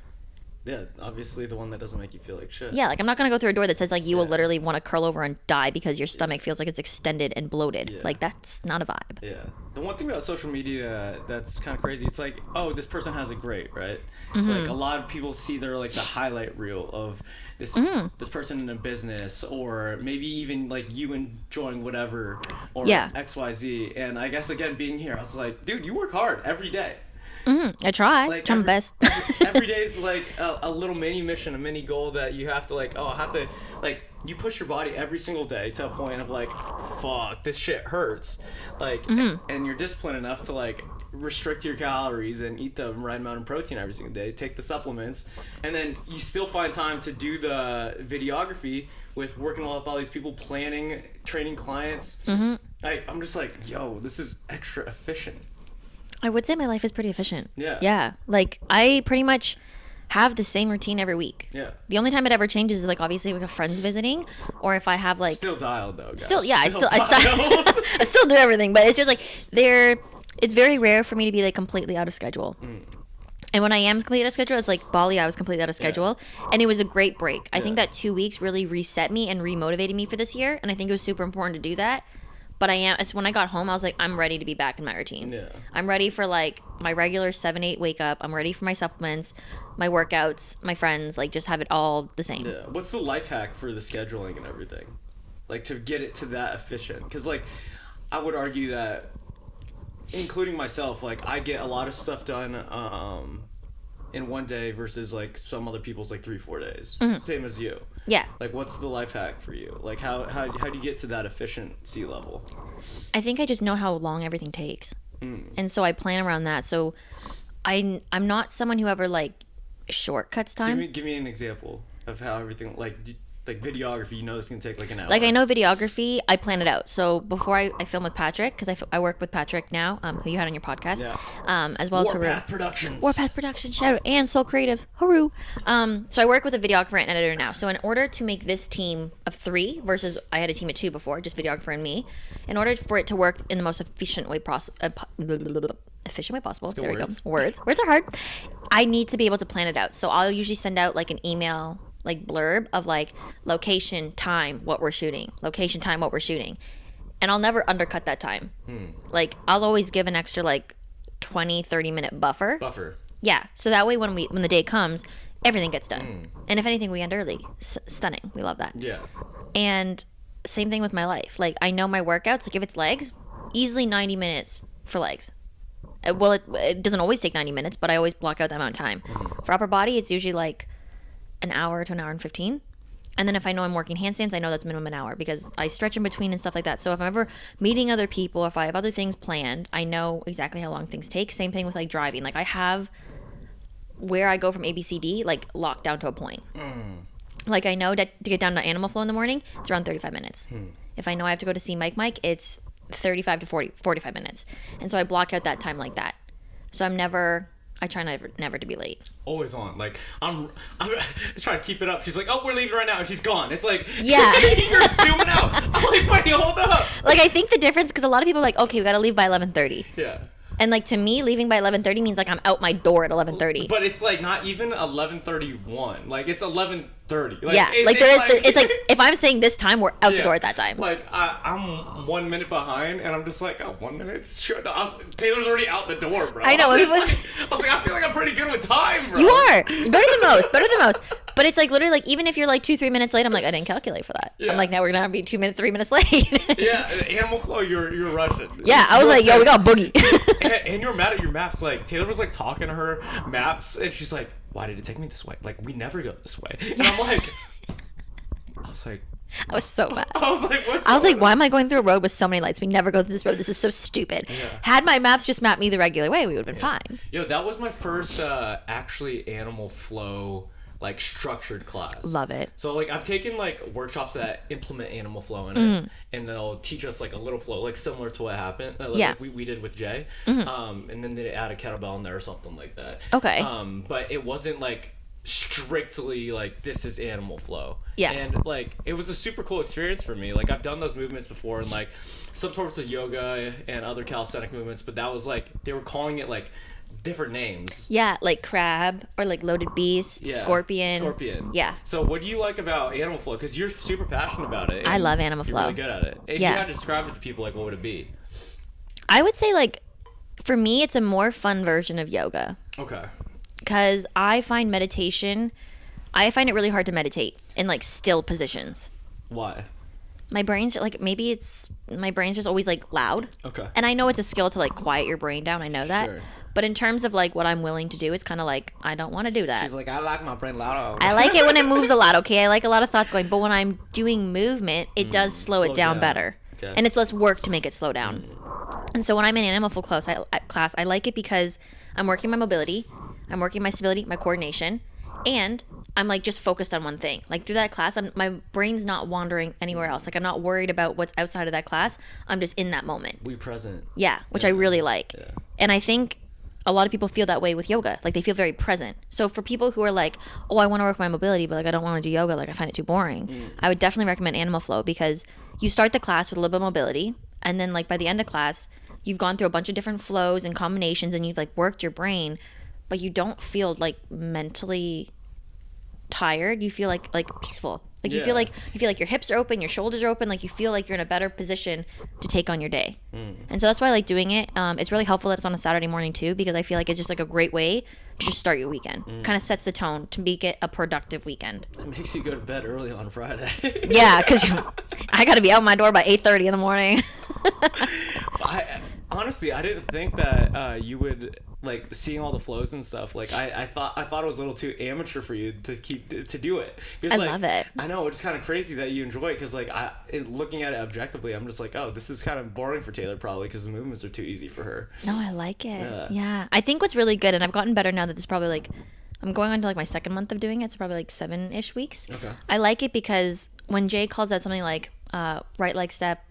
Yeah, obviously the one that doesn't make you feel like shit. Yeah, like I'm not gonna go through a door that says like you will literally want to curl over and die because your stomach feels like it's extended and bloated. Like that's not a vibe. Yeah. The one thing about social media that's kind of crazy, it's like, oh, this person has it great, right? Like a lot of people see their like the highlight reel of this person in a business, or maybe even like you enjoying whatever, or XYZ. And I guess again, being here, I was like, dude, you work hard every day. I try. Like Try my best. Every day is like a little mini mission, a mini goal that you have to like, I have to, like, you push your body every single day to a point of like, fuck, this shit hurts. Like, and you're disciplined enough to like restrict your calories and eat the right amount of protein every single day, take the supplements, and then you still find time to do the videography with working with all these people, planning, training clients. Like, I'm just like, yo, this is extra efficient. I would say my life is pretty efficient. Yeah. Yeah. Like, I pretty much have the same routine every week. Yeah. The only time it ever changes is like obviously like a friend's visiting, or if I have like still dialed though. Guys. Still, yeah, I still do everything, but it's just like it's very rare for me to be like completely out of schedule. And when I am completely out of schedule, it's like Bali, I was completely out of schedule, and it was a great break. I think that 2 weeks really reset me and remotivated me for this year, and I think it was super important to do that. But it's when I got home, I was like, I'm ready to be back in my routine. Yeah. I'm ready for like my regular 7-8 wake up. I'm ready for my supplements, my workouts, my friends, like just have it all the same. Yeah. What's the life hack for the scheduling and everything? Like to get it to that efficient? Because like I would argue that, including myself, like I get a lot of stuff done in one day versus like some other people's like 3-4 days. Same as you. Yeah. Like, what's the life hack for you? Like, how do you get to that efficiency level? I think I just know how long everything takes, and so I plan around that. So, I'm not someone who ever like shortcuts time. Give me an example of how everything like videography. You know, it's gonna take like an hour. Like I know videography, I plan it out. So before I film with Patrick, because I work with Patrick now, who you had on your podcast, as well as Warpath Productions. Warpath Productions, shout out, and Soul Creative, hooroo. So I work with a videographer and editor now. So in order to make this team of 3 versus I had a team of 2 before, just videographer and me, in order for it to work in the most efficient way possible. There we go. Words are hard. I need to be able to plan it out. So I'll usually send out like an email, like blurb of like location, time, what we're shooting. Location, time, what we're shooting. And I'll never undercut that time. Like I'll always give an extra like 20-30 minute buffer. Yeah. So that way when the day comes, everything gets done. And if anything, we end early. Stunning. We love that. Yeah. And same thing with my life. Like I know my workouts, like if it's legs, easily 90 minutes for legs. Well, it doesn't always take 90 minutes, but I always block out that amount of time. For upper body, it's usually like an hour to an hour and 15. And then if I know I'm working handstands, I know that's minimum an hour because I stretch in between and stuff like that. So if I'm ever meeting other people, if I have other things planned, I know exactly how long things take. Same thing with like driving. Like I have where I go from ABCD like locked down to a point. Like I know that to get down to Animal Flow in the morning, it's around 35 minutes. If I know I have to go to see Mike, it's 35 to 45 minutes. And so I block out that time like that. So I try never to be late. Always on. Like I'm trying to keep it up. She's like, oh, we're leaving right now, and she's gone. It's like, yeah, you're zooming out. I'm like, wait, hold up. Like I think the difference, because a lot of people are like, okay, we gotta leave by 11:30. Yeah. And like to me, leaving by 11:30 means like I'm out my door at 11:30. But it's like not even 11:31. Like it's 11:30. Like, yeah, it's like if I'm saying this time, we're out the door at that time. Like I'm 1 minute behind, and I'm just like, oh, 1 minute. Sure, Taylor's already out the door, bro. I know. I was like, I feel like I'm pretty good with time, bro. You are better than most. But it's like literally like even if you're like 2-3 minutes late, I'm like I didn't calculate for that. Yeah. I'm like now we're gonna be 3 minutes late. Yeah, Animal Flow, you're rushing. Yeah, I was like, yo, we got boogie. And you're mad at your maps. Like Taylor was like talking to her maps, and she's like, why did it take me this way? Like we never go this way. And I'm like, I was so mad. I was like, why am I going through a road with so many lights? We never go through this road. This is so stupid. Yeah. Had my maps just mapped me the regular way, we would have been fine. Yo, that was my first actually Animal Flow like structured class. Love it. So like I've taken like workshops that implement Animal Flow in it, and they'll teach us like a little flow, like similar to what happened. Like we did with Jay. And then they add a kettlebell in there or something like that. Okay. But it wasn't like strictly like this is Animal Flow. Yeah. And like it was a super cool experience for me. Like I've done those movements before and like some sorts of yoga and other calisthenic movements, but that was like they were calling it like different names. Yeah, like crab or like loaded beast, scorpion. Yeah. So what do you like about Animal Flow? Because you're super passionate about it. I love Animal Flow. You're really good at it. If you had to describe it to people, like what would it be? I would say like, for me, it's a more fun version of yoga. Okay. Because I find meditation, I find it really hard to meditate in like still positions. Why? My brain's like, maybe it's, my brain's just always like loud. Okay. And I know it's a skill to like quiet your brain down. I know that. Sure. But in terms of like what I'm willing to do, it's kind of like, I don't want to do that. She's like, I like my brain loud. I like it when it moves a lot, okay? I like a lot of thoughts going. But when I'm doing movement, it does slow it down better. Okay. And it's less work to make it slow down. And so when I'm in animal flow class, I like it because I'm working my mobility, I'm working my stability, my coordination, and I'm like just focused on one thing. Like through that class, my brain's not wandering anywhere else. Like I'm not worried about what's outside of that class. I'm just in that moment. We present. Yeah, which I really like. Yeah. And I think a lot of people feel that way with yoga. Like they feel very present. So for people who are like, oh, I want to work my mobility, but like I don't want to do yoga, like I find it too boring. I would definitely recommend Animal Flow because you start the class with a little bit of mobility, and then like by the end of class, you've gone through a bunch of different flows and combinations, and you've like worked your brain, but you don't feel like mentally tired. You feel like peaceful. Like you feel like your hips are open, your shoulders are open, like you feel like you're in a better position to take on your day. And so that's why I like doing it. It's really helpful that it's on a Saturday morning too, because I feel like it's just like a great way to just start your weekend. Kind of sets the tone to make it a productive weekend. It makes you go to bed early on Friday. Yeah, because I got to be out my door by 8:30 in the morning. Honestly, I didn't think that you would like seeing all the flows and stuff. Like I thought it was a little too amateur for you to do it. I love it. I know it's kind of crazy that you enjoy it because like looking at it objectively, I'm just like, oh, this is kind of boring for Taylor probably because the movements are too easy for her. No, I like it. Yeah, I think what's really good, and I've gotten better now that this is probably like I'm going on to like my second month of doing it, so probably like 7-ish weeks. Okay. I like it because when Jay calls out something like right leg step.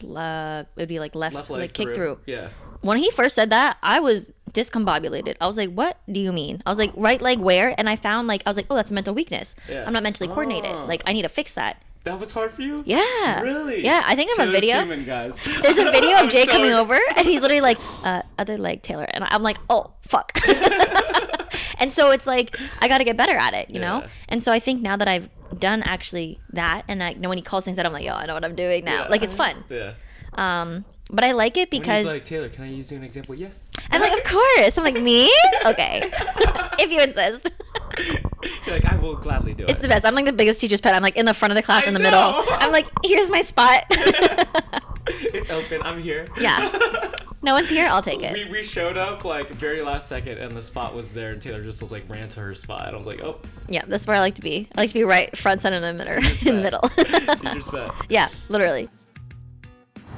It would be like left leg like kick through. Yeah. When he first said that, I was discombobulated. I was like, what do you mean? I was like, right leg where? And I found like, I was like, oh, that's a mental weakness. Yeah. I'm not mentally coordinated. Like, I need to fix that. That was hard for you? Yeah. Really? Yeah, I think I have a video. Human, guys. There's a video of Jay coming over, and he's literally like, other leg, Taylor. And I'm like, oh, fuck. And so it's like, I got to get better at it, you know? And so I think now that I've done actually that, and I know when he calls things out, I'm like, yo, I know what I'm doing now. Like, it's fun. Yeah. But I like it because... When he's like, Taylor, can I use you an example? Yes. I'm like, of course. I'm like, me? Okay. If you insist. You're like, I will gladly do it. It's the best. I'm like the biggest teacher's pet. I'm like in the front of the class in the middle. I'm like, here's my spot. It's open. I'm here. Yeah. No one's here. I'll take it. We showed up like very last second, and the spot was there, and Taylor just was like ran to her spot. And I was like, oh. Yeah, that's where I like to be. I like to be right front, center, in the middle. Teacher's pet. Yeah, literally.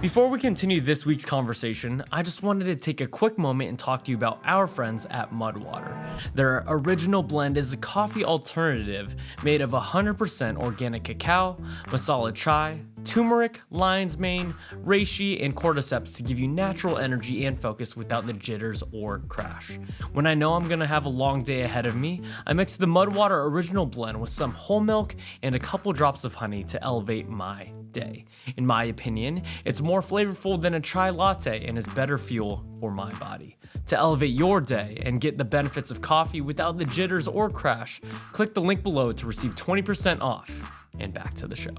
Before we continue this week's conversation, I just wanted to take a quick moment and talk to you about our friends at Mudwater. Their original blend is a coffee alternative made of 100% organic cacao, masala chai, turmeric, lion's mane, reishi, and cordyceps to give you natural energy and focus without the jitters or crash. When I know I'm gonna have a long day ahead of me, I mix the Mudwater original blend with some whole milk and a couple drops of honey to elevate my day. In my opinion, it's more flavorful than a chai latte and is better fuel for my body. To elevate your day and get the benefits of coffee without the jitters or crash, click the link below to receive 20% off. And back to the show.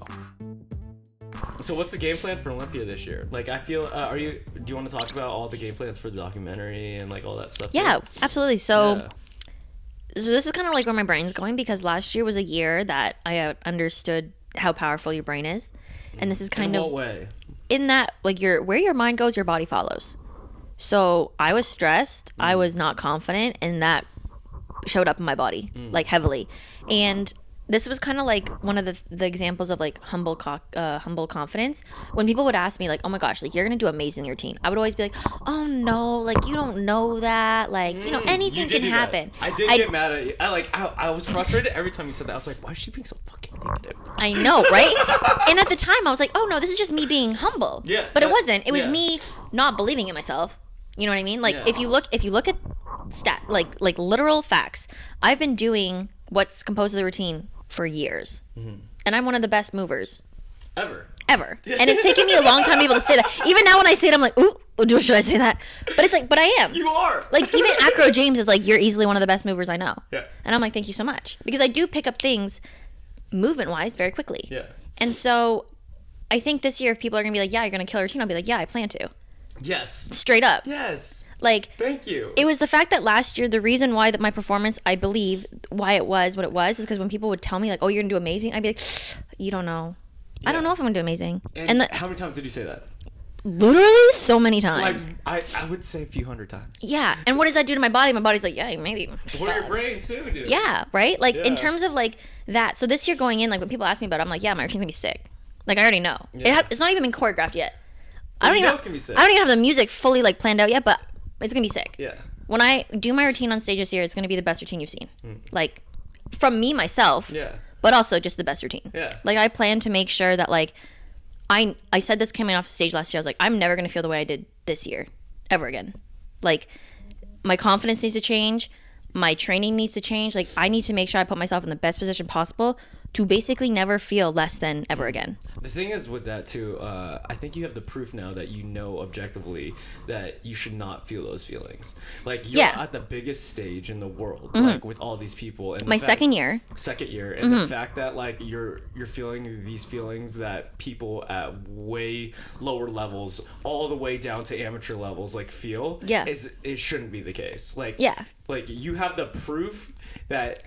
So what's the game plan for Olympia this year? Like, I feel, do you want to talk about all the game plans for the documentary and like all that stuff? Yeah, absolutely. So this is kind of like where my brain's going, because last year was a year that I understood how powerful your brain is. And this is kind of... In what way? In that, like, where your mind goes, your body follows. So I was stressed. I was not confident, and that showed up in my body, like, heavily. And this was kind of like one of the examples of like humble confidence. When people would ask me like, oh my gosh, like, you're gonna do amazing in your routine, I would always be like, oh no, like, you don't know that, like, you know, anything can happen. I did get mad at you. I was frustrated every time you said that. I was like, why is she being so fucking negative? I know, right? And at the time I was like, oh no, this is just me being humble. Yeah. But it wasn't. It was me not believing in myself. You know what I mean? Like, if you look at like literal facts, I've been doing what's composed of the routine for years, and I'm one of the best movers ever, and it's taken me a long time to be able to say that. Even now when I say it, I'm like, ooh, should I say that? But it's like, but I am. You are. Like, even Acro James is like, you're easily one of the best movers I know. Yeah. And I'm like, thank you so much, because I do pick up things movement wise very quickly. Yeah. And so I think this year, if people are gonna be like, yeah, you're gonna kill a routine, I'll be like, yeah, I plan to. Yes. Straight up. Yes. Like, thank you. It was the fact that last year, the reason why that my performance, I believe, why it was what it was, is because when people would tell me, like, oh, you're going to do amazing, I'd be like, you don't know. Yeah. I don't know if I'm going to do amazing. And how many times did you say that? Literally so many times. Like, I would say a few hundred times. Yeah. And what does that do to my body? My body's like, yeah, maybe. What your brain, too, dude. Yeah, right? Like, in terms of, like, that. So this year going in, like, when people ask me about it, I'm like, yeah, my routine's going to be sick. Like, I already know. Yeah. It's not even been choreographed yet. I don't even have the music fully, like, planned out yet, but it's going to be sick. Yeah. When I do my routine on stage this year, it's going to be the best routine you've seen. Like, from me, myself. Yeah. But also just the best routine. Yeah. Like, I plan to make sure that, like, I said this coming off stage last year. I was like, I'm never going to feel the way I did this year. Ever again. Like, my confidence needs to change. My training needs to change. Like, I need to make sure I put myself in the best position possible to basically never feel less than ever again. The thing is with that too, I think you have the proof now that you know objectively that you should not feel those feelings. Like, you're at the biggest stage in the world, like, with all these people. And my second year, and the fact that, like, you're feeling these feelings that people at way lower levels, all the way down to amateur levels, like, feel. Yeah. It shouldn't be the case. Like, yeah. Like, you have the proof that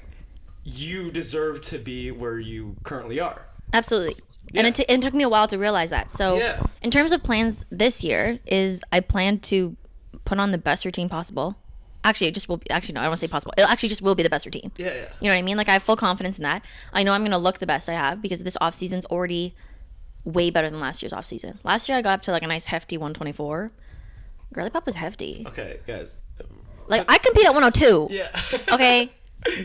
you deserve to be where you currently are. Absolutely. Yeah. And it took me a while to realize that. So in terms of plans this year, is I plan to put on the best routine possible. Actually, it just will be, actually, no, I don't want to say possible. It actually just will be the best routine. Yeah. You know what I mean? Like, I have full confidence in that. I know I'm going to look the best I have because this off season's already way better than last year's off season. Last year I got up to, like, a nice hefty 124. Girly Pop was hefty. Okay, guys. Like, I compete at 102. Yeah. Okay.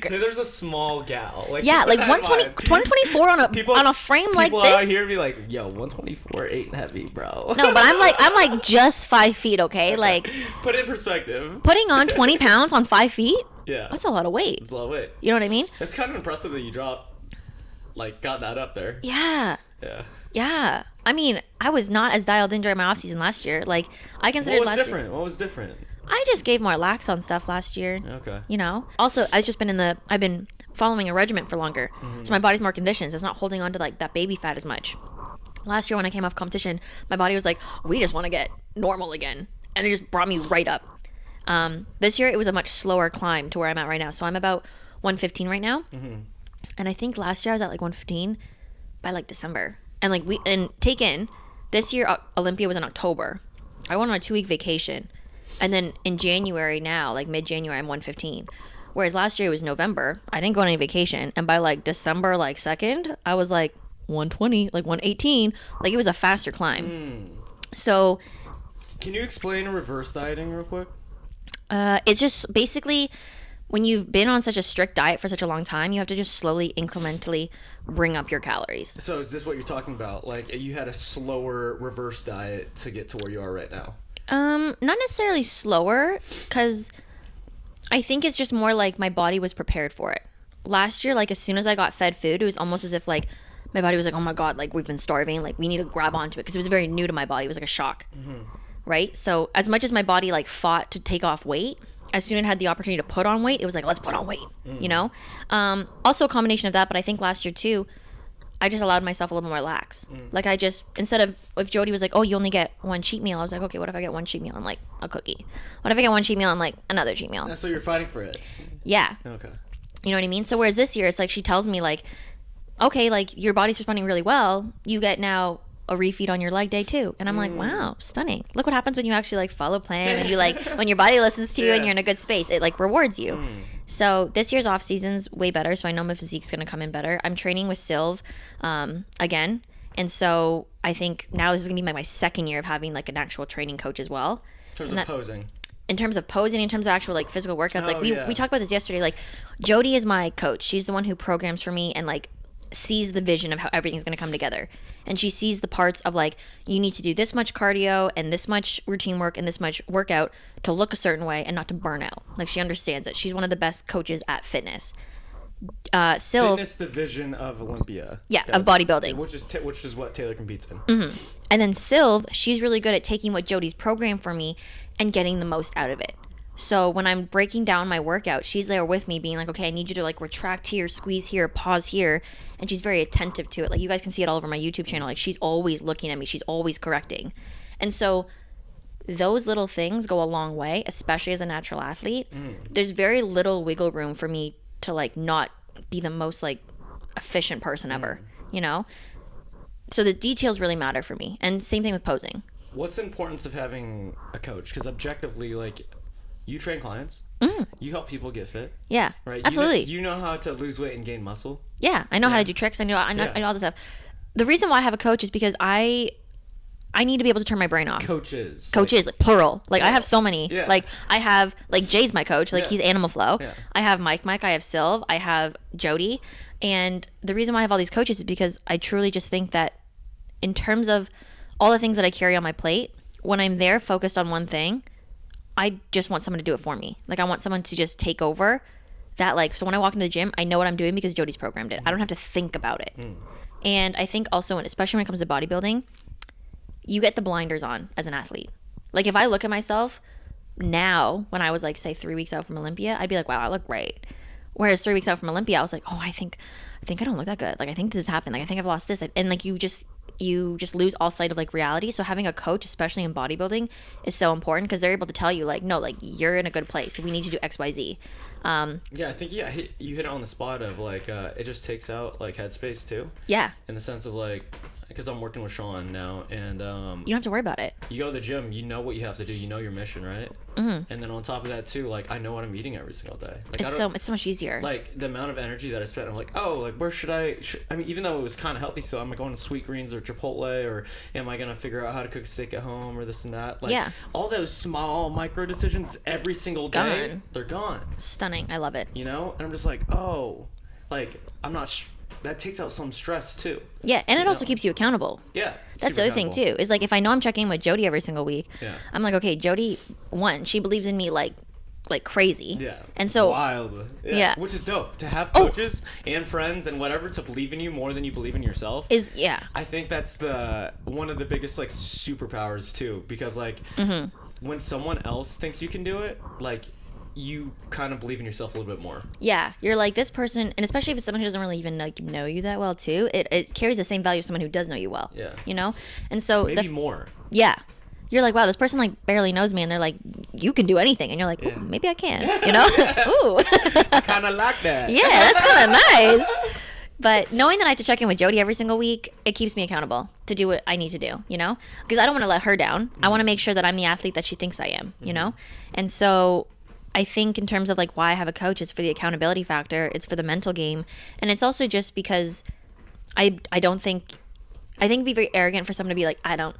There's a small gal. Like, yeah, like 124 on a frame like this. People out here be like, yo, 124 ain't heavy, bro. No, but I'm like just 5 feet, okay? Like, put it in perspective. Putting on 20 pounds on 5 feet? Yeah. That's a lot of weight. It's a lot of weight. You know what I mean? It's kind of impressive that you got that up there. Yeah. Yeah. Yeah. I mean, I was not as dialed in during my off season last year. Like, I considered last year. What was different? I just gave more lax on stuff last year. Okay. You know? Also, I've been following a regimen for longer. So my body's more conditioned. So it's not holding on to, like, that baby fat as much. Last year when I came off competition, my body was like, we just want to get normal again. And it just brought me right up. This year it was a much slower climb to where I'm at right now. So I'm about 115 right now. And I think last year I was at, like, 115 by, like, December. And, like, this year Olympia was in October. I went on a 2-week vacation. And then in January now, like mid-January, I'm 115. Whereas last year it was November. I didn't go on any vacation. And by, like, December, like, 2nd, I was, like, 120, like 118. Like, it was a faster climb. So. Can you explain reverse dieting real quick? It's just basically when you've been on such a strict diet for such a long time, you have to just slowly, incrementally bring up your calories. So is this what you're talking about? Like, you had a slower reverse diet to get to where you are right now? Not necessarily slower, because I think it's just more like my body was prepared for it. Last year, like, as soon as I got fed food, it was almost as if, like, my body was like, oh my God, like, we've been starving. Like, we need to grab onto it, because it was very new to my body. It was like a shock. Right? So as much as my body, like, fought to take off weight, as soon as it had the opportunity to put on weight, it was like, let's put on weight, you know? Also a combination of that, but I think last year too, I just allowed myself a little more lax. Like, I just, instead of, if Jody was like, oh, you only get one cheat meal, I was like, okay, what if I get one cheat meal? I'm like, a cookie. What if I get one cheat meal? I'm like, another cheat meal. So you're fighting for it. Yeah. Okay. You know what I mean? So whereas this year, it's like, she tells me, like, okay, like, your body's responding really well. You get now a refeed on your leg day too. And I'm like, wow, stunning. Look what happens when you actually, like, follow plan and you, like, when your body listens to you and you're in a good space, it, like, rewards you. So this year's off season's way better. So I know my physique's going to come in better. I'm training with Sylv again. And so I think now this is going to be my second year of having, like, an actual training coach as well. In terms of posing. In terms of posing, in terms of actual, like, physical workouts. We talked about this yesterday. Like, Jody is my coach. She's the one who programs for me and, like, sees the vision of how everything's going to come together. And she sees the parts of, like, you need to do this much cardio and this much routine work and this much workout to look a certain way and not to burn out. Like, she understands it. She's one of the best coaches at fitness. Fitness division of Olympia. Yeah, of bodybuilding. Which is what Taylor competes in. And then Sylv, she's really good at taking what Jody's programmed for me and getting the most out of it. So when I'm breaking down my workout, she's there with me being like, okay, I need you to, like, retract here, squeeze here, pause here. And she's very attentive to it. Like, you guys can see it all over my YouTube channel. Like, she's always looking at me. She's always correcting. And so those little things go a long way, especially as a natural athlete. There's very little wiggle room for me to like not be the most like efficient person ever, you know? So the details really matter for me. And same thing with posing. What's the importance of having a coach? Because objectively, like, you train clients, you help people get fit. Yeah, right? absolutely. You know how to lose weight and gain muscle. Yeah, I know how to do tricks. I know all this stuff. The reason why I have a coach is because I need to be able to turn my brain off. Coaches, like, plural. Like, I have so many. Yeah. Like, I have, like, Jay's my coach. Like, he's Animal Flow. Yeah. I have Mike. I have Sylv. I have Jody. And the reason why I have all these coaches is because I truly just think that in terms of all the things that I carry on my plate, when I'm there focused on one thing, I just want someone to do it for me. Like, I want someone to just take over that. Like, so when I walk into the gym, I know what I'm doing because Jody's programmed it. I don't have to think about it. And I think also, especially when it comes to bodybuilding, you get the blinders on as an athlete. Like, if I look at myself now, when I was like, say 3 weeks out from Olympia, I'd be like, wow, I look great. Whereas 3 weeks out from Olympia, I was like, oh, I think I don't look that good. Like, I think this is happening. Like, I think I've lost this. And like, you just lose all sight of like reality. So having a coach, especially in bodybuilding, is so important because they're able to tell you like, no, like, you're in a good place. We need to do X, Y, Z. I think you hit it on the spot of like it just takes out like headspace too. Yeah. In the sense of like, because I'm working with Sean now, and you don't have to worry about it. You go to the gym, you know what you have to do, you know your mission, right? And then on top of that too, like, I know what I'm eating every single day. Like, it's so much easier. Like, the amount of energy that I spent, I'm like, oh, like, where should I mean, even though it was kind of healthy, so am I going to Sweet Greens or Chipotle, or am I gonna figure out how to cook a steak at home, or this and that? Like, all those small micro decisions every single day, they're gone. Stunning. I love it. You know? And I'm just like, oh, like, I'm not that takes out some stress too. Yeah, and it also keeps you accountable. Yeah. That's the other thing too, is like, if I know I'm checking in with Jody every single week, I'm like, okay, Jody, one, she believes in me like crazy. Yeah. And so wild. Yeah. Which is dope. To have coaches and friends and whatever to believe in you more than you believe in yourself. I think that's one of the biggest like superpowers too, because like when someone else thinks you can do it, like, you kind of believe in yourself a little bit more. Yeah. You're like, this person, and especially if it's someone who doesn't really even like know you that well too, it carries the same value as someone who does know you well. Yeah. You know? And so maybe more. Yeah. You're like, wow, this person like barely knows me, and they're like, you can do anything, and you're like, ooh, maybe I can. You know? Ooh. I kind of like that. Yeah, that's kind of nice. But knowing that I have to check in with Jody every single week, it keeps me accountable to do what I need to do, you know? Because I don't want to let her down. I want to make sure that I'm the athlete that she thinks I am, you know? And so I think in terms of like why I have a coach, it's for the accountability factor, it's for the mental game, and it's also just because I think it'd be very arrogant for someone to be like, I don't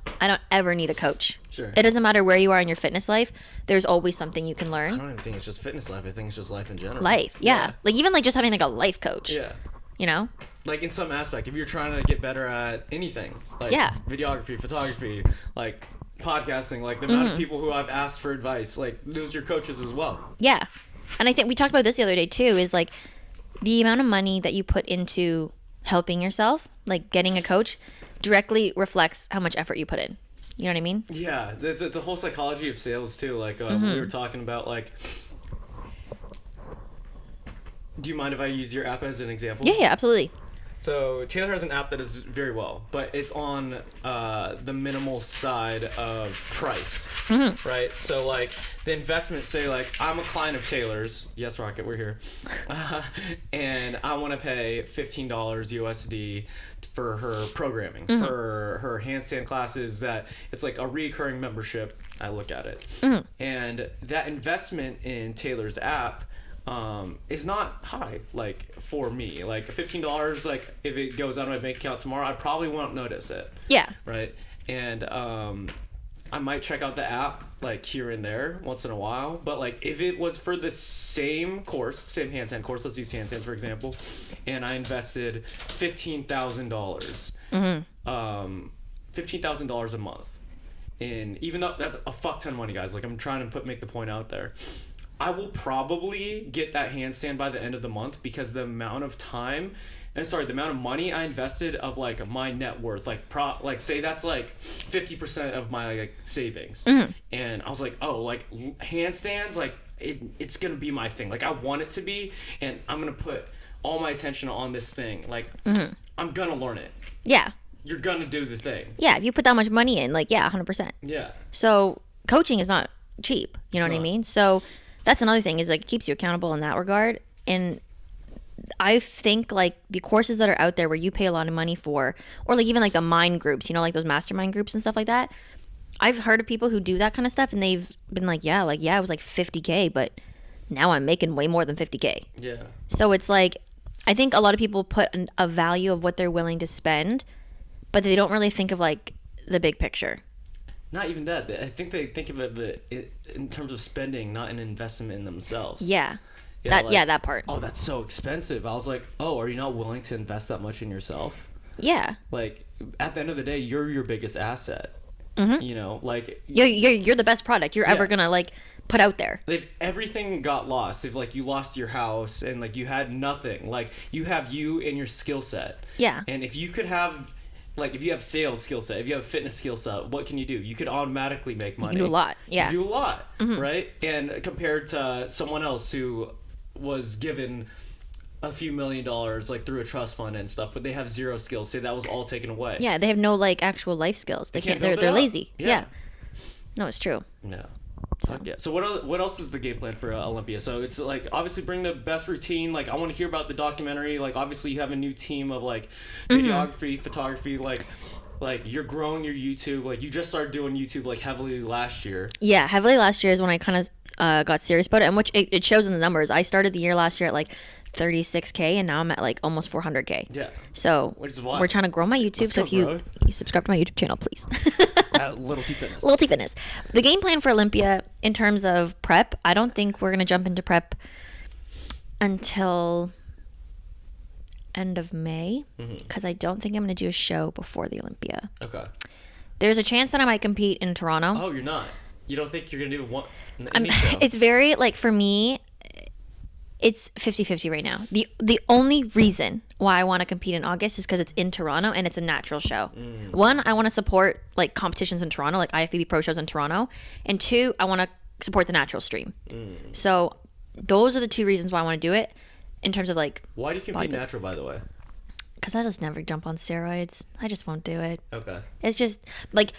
ever need a coach. Sure. It doesn't matter where you are in your fitness life, there's always something you can learn. I don't even think it's just fitness life, I think it's just life in general. Life, yeah. Like, even like just having like a life coach. Yeah. You know? Like, in some aspect, if you're trying to get better at anything, like videography, photography, like podcasting, like the amount of people who I've asked for advice, like, those are your coaches as well. Yeah. And I think we talked about this the other day too, is like the amount of money that you put into helping yourself, like getting a coach, directly reflects how much effort you put in. You know what I mean? Yeah. The whole psychology of sales too, like we were talking about, like, do you mind if I use your app as an example? Yeah, absolutely. So Taylor has an app that does very well, but it's on the minimal side of price, right? So like the investment, say like I'm a client of Taylor's, yes Rocket, we're here, and I want to pay $15 USD for her programming, for her handstand classes, that it's like a recurring membership, I look at it. And that investment in Taylor's app is not high, like, for me. Like, $15, like, if it goes out of my bank account tomorrow, I probably won't notice it. Yeah. Right? And I might check out the app, like, here and there once in a while. But, like, if it was for the same course, same handstand course, let's use handstands, for example, and I invested $15,000, $15,000 a month. And even though that's a fuck ton of money, guys, like, I'm trying to make the point out there, I will probably get that handstand by the end of the month, because the amount of the amount of money I invested of like my net worth, like say that's like 50% of my like savings. And I was like, oh, like handstands, like it's gonna be my thing. Like, I want it to be, and I'm gonna put all my attention on this thing. Like, I'm gonna learn it. Yeah. You're gonna do the thing. Yeah, if you put that much money in, like, yeah, 100%. Yeah. So coaching is not cheap. You know what I mean? So that's another thing, is like it keeps you accountable in that regard. And I think like the courses that are out there where you pay a lot of money for, or like even like the mind groups, you know, like those mastermind groups and stuff like that. I've heard of people who do that kind of stuff and they've been like, yeah, it was like $50K, but now I'm making way more than $50K. Yeah. So it's like, I think a lot of people put a value of what they're willing to spend, but they don't really think of like the big picture. Not even that. I think they think of it in terms of spending, not an investment in themselves. Yeah. Yeah, That part. Oh, that's so expensive. I was like, oh, are you not willing to invest that much in yourself? Yeah. Like, at the end of the day, you're your biggest asset. Mm-hmm. You know, like... You're the best product you're ever gonna, like, put out there. If everything got lost, if, like, you lost your house and, like, you had nothing, like, you have you and your skill set. Yeah. And if you could have... Like, if you have sales skill set, if you have fitness skill set, what can you do? You could automatically make money. You can do a lot, yeah. You can do a lot, right? And compared to someone else who was given a few $1 million, like, through a trust fund and stuff, but they have zero skills. Say that was all taken away. Yeah, they have no, like, actual life skills. They can't. build it They're up. lazy. Yeah. Yeah. No, it's true. No. Yeah. So what else is the game plan for Olympia? So it's like obviously bring the best routine. Like I want to hear about the documentary. Like obviously you have a new team of like videography, photography. Like you're growing your YouTube. Like you just started doing YouTube like heavily last year. Yeah, heavily last year is when I kind of got serious about it, and which it shows in the numbers. I started the year last year at like 36K, and now I'm at like almost 400K. Yeah. So Which is wild. we're trying to grow my YouTube. Let's So go if you growth. subscribe to my YouTube channel, please. At LittleTFitness. LittleTFitness. The game plan for Olympia in terms of prep, I don't think we're gonna jump into prep until end of May, because I don't think I'm gonna do a show before the Olympia. Okay. There's a chance that I might compete in Toronto. Oh, you're not. You don't think you're gonna do one? Any show? It's very, like, for me, it's 50-50 right now. The only reason why I want to compete in August is because it's in Toronto and it's a natural show. One, I want to support like competitions in Toronto, like IFBB Pro shows in Toronto, and two, I want to support the natural stream. So those are the two reasons why I want to do it. In terms of like, why do you compete natural, by the way? Because I just never jump on steroids. I just won't do it. Okay. It's just like,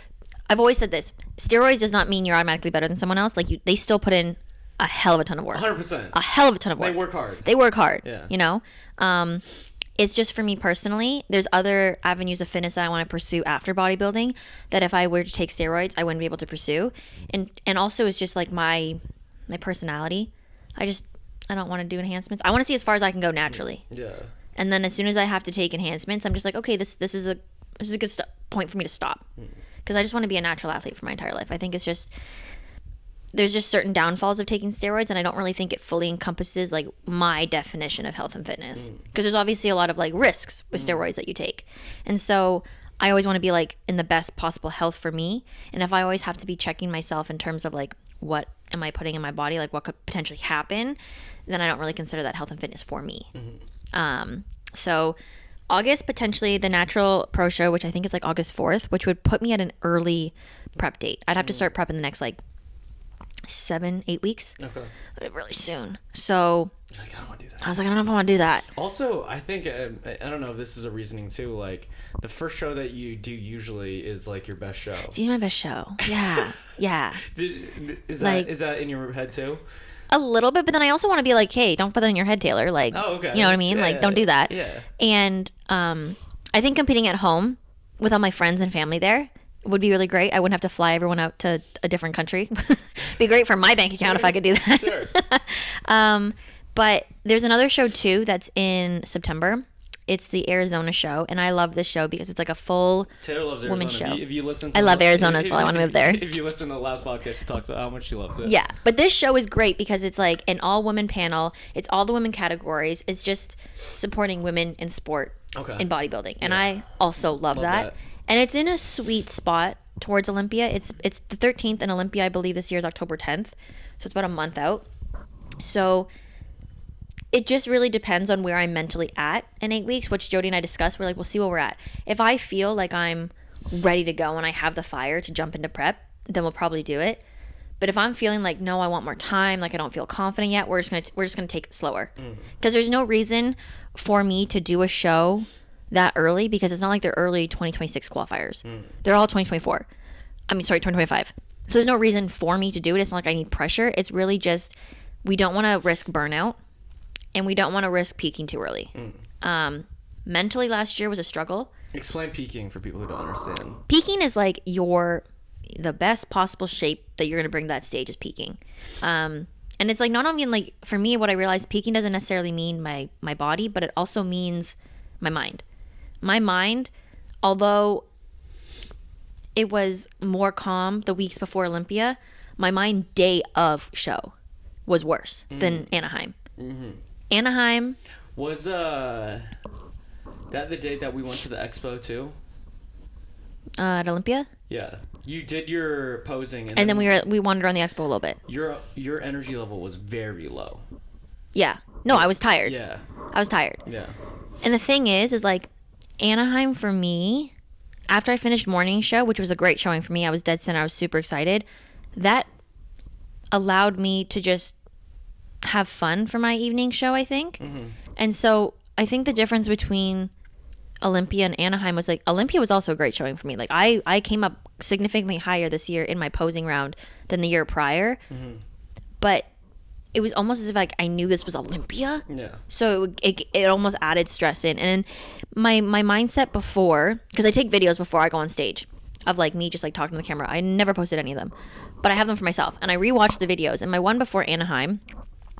I've always said this: steroids does not mean you're automatically better than someone else. Like they still put in a hell of a ton of work. 100%. A hell of a ton of work. They work hard. Yeah. Yeah. You know? It's just for me personally, there's other avenues of fitness that I want to pursue after bodybuilding that if I were to take steroids, I wouldn't be able to pursue. And also it's just like my personality. I don't want to do enhancements. I want to see as far as I can go naturally. Yeah. And then as soon as I have to take enhancements, I'm just like, okay, this is a good point for me to stop. Because I just want to be a natural athlete for my entire life. I think it's just, there's just certain downfalls of taking steroids, and I don't really think it fully encompasses like my definition of health and fitness. Because there's obviously a lot of like risks with steroids that you take. And so I always want to be like in the best possible health for me. And if I always have to be checking myself in terms of like, what am I putting in my body? Like what could potentially happen? Then I don't really consider that health and fitness for me. So August, potentially the natural pro show, which I think is like August 4th, which would put me at an early prep date. I'd have to start prep in the next like 7-8 weeks. Okay. Really soon. So Like, I don't want to do that. I was like, I don't know if I want to do that. Also, I think I don't know if this is a reasoning too. Like the first show that you do usually is like your best show. It's my best show. Yeah. Yeah. Is Like- that in your head too? A little bit, but then I also want to be like, hey, don't put that in your head, Taylor. Like, Oh, okay. you know what I mean? Yeah, Like, don't do that. yeah. And I think competing at home with all my friends and family there would be really great. I wouldn't have to fly everyone out to a different country. Be great for my bank account if I could do that. Sure. But there's another show too that's in September. It's the Arizona show, and I love this show because it's like a full Taylor loves Arizona. women's show. If you listen to I love Arizona as well. I want to move there. If you listen to the last podcast, she talks about how much she loves it. Yeah, but this show is great because it's like an all-women panel. It's all the women categories. It's just supporting women in sport, Okay. in bodybuilding, and I also love that. And it's in a sweet spot towards Olympia. It's the 13th, and Olympia, I believe, this year is October 10th, so it's about a month out. So it just really depends on where I'm mentally at in 8 weeks, which Jody and I discussed. We're like, we'll see where we're at. If I feel like I'm ready to go and I have the fire to jump into prep, then we'll probably do it. But if I'm feeling like, no, I want more time, like I don't feel confident yet, we're just gonna take it slower. Because there's no reason for me to do a show that early, because it's not like they're early 2026 qualifiers. They're all 2024. I mean, sorry, 2025. So there's no reason for me to do it. It's not like I need pressure. It's really just we don't want to risk burnout and we don't want to risk peaking too early. Mentally last year was a struggle. Explain peaking for people who don't understand. Peaking is like the best possible shape that you're going to bring to that stage is peaking. And it's like not only like for me, what I realized peaking doesn't necessarily mean my body, but it also means my mind. My mind, although it was more calm the weeks before Olympia, my mind day of show was worse than Anaheim. Anaheim was that the day that we went to the expo too? At Olympia. Yeah, you did your posing, and then we wandered on the expo a little bit. Your energy level was very low. Yeah. No, I was tired. Yeah. I was tired. Yeah. And the thing is like Anaheim for me, after I finished morning show, which was a great showing for me, I was dead center. I was super excited. That allowed me to just have fun for my evening show, I think. And so I think the difference between Olympia and Anaheim was like Olympia was also a great showing for me. Like I came up significantly higher this year in my posing round than the year prior. But it was almost as if like I knew this was Olympia. Yeah. So it almost added stress in. And my mindset before, because I take videos before I go on stage of like me just like talking to the camera. I never posted any of them, but I have them for myself. And I rewatched the videos. And my one before Anaheim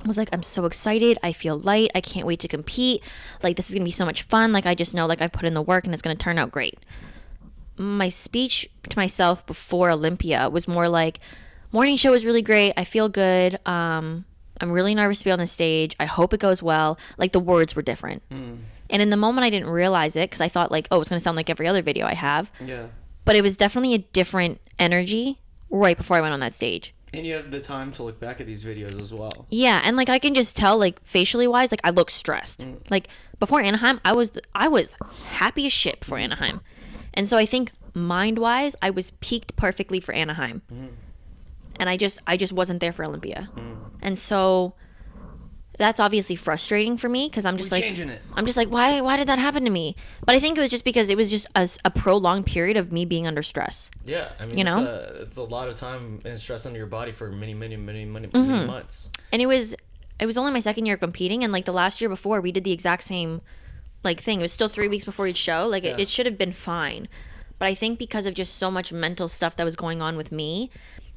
was like, I'm so excited. I feel light. I can't wait to compete. Like this is going to be so much fun. Like I just know like I've put in the work and it's going to turn out great. My speech to myself before Olympia was more like, morning show was really great. I feel good. I'm really nervous to be on the stage. I hope it goes well. Like the words were different. And in the moment I didn't realize it because I thought like, oh, it's going to sound like every other video I have. Yeah. But it was definitely a different energy right before I went on that stage. And you have the time to look back at these videos as well. Yeah. And like I can just tell like facially wise, like I look stressed. Like before Anaheim, I was happy as shit before Anaheim. And so I think mind wise, I was peaked perfectly for Anaheim. And I just wasn't there for Olympia. And so that's obviously frustrating for me because I'm just changing it. I'm just like, why did that happen to me? But I think it was just because it was just a prolonged period of me being under stress. Yeah, I mean, it's a lot of time and stress under your body for many months. And it was only my second year competing, and like the last year before, we did the exact same like thing. It was still 3 weeks before each show. Like it should have been fine, but I think because of just so much mental stuff that was going on with me,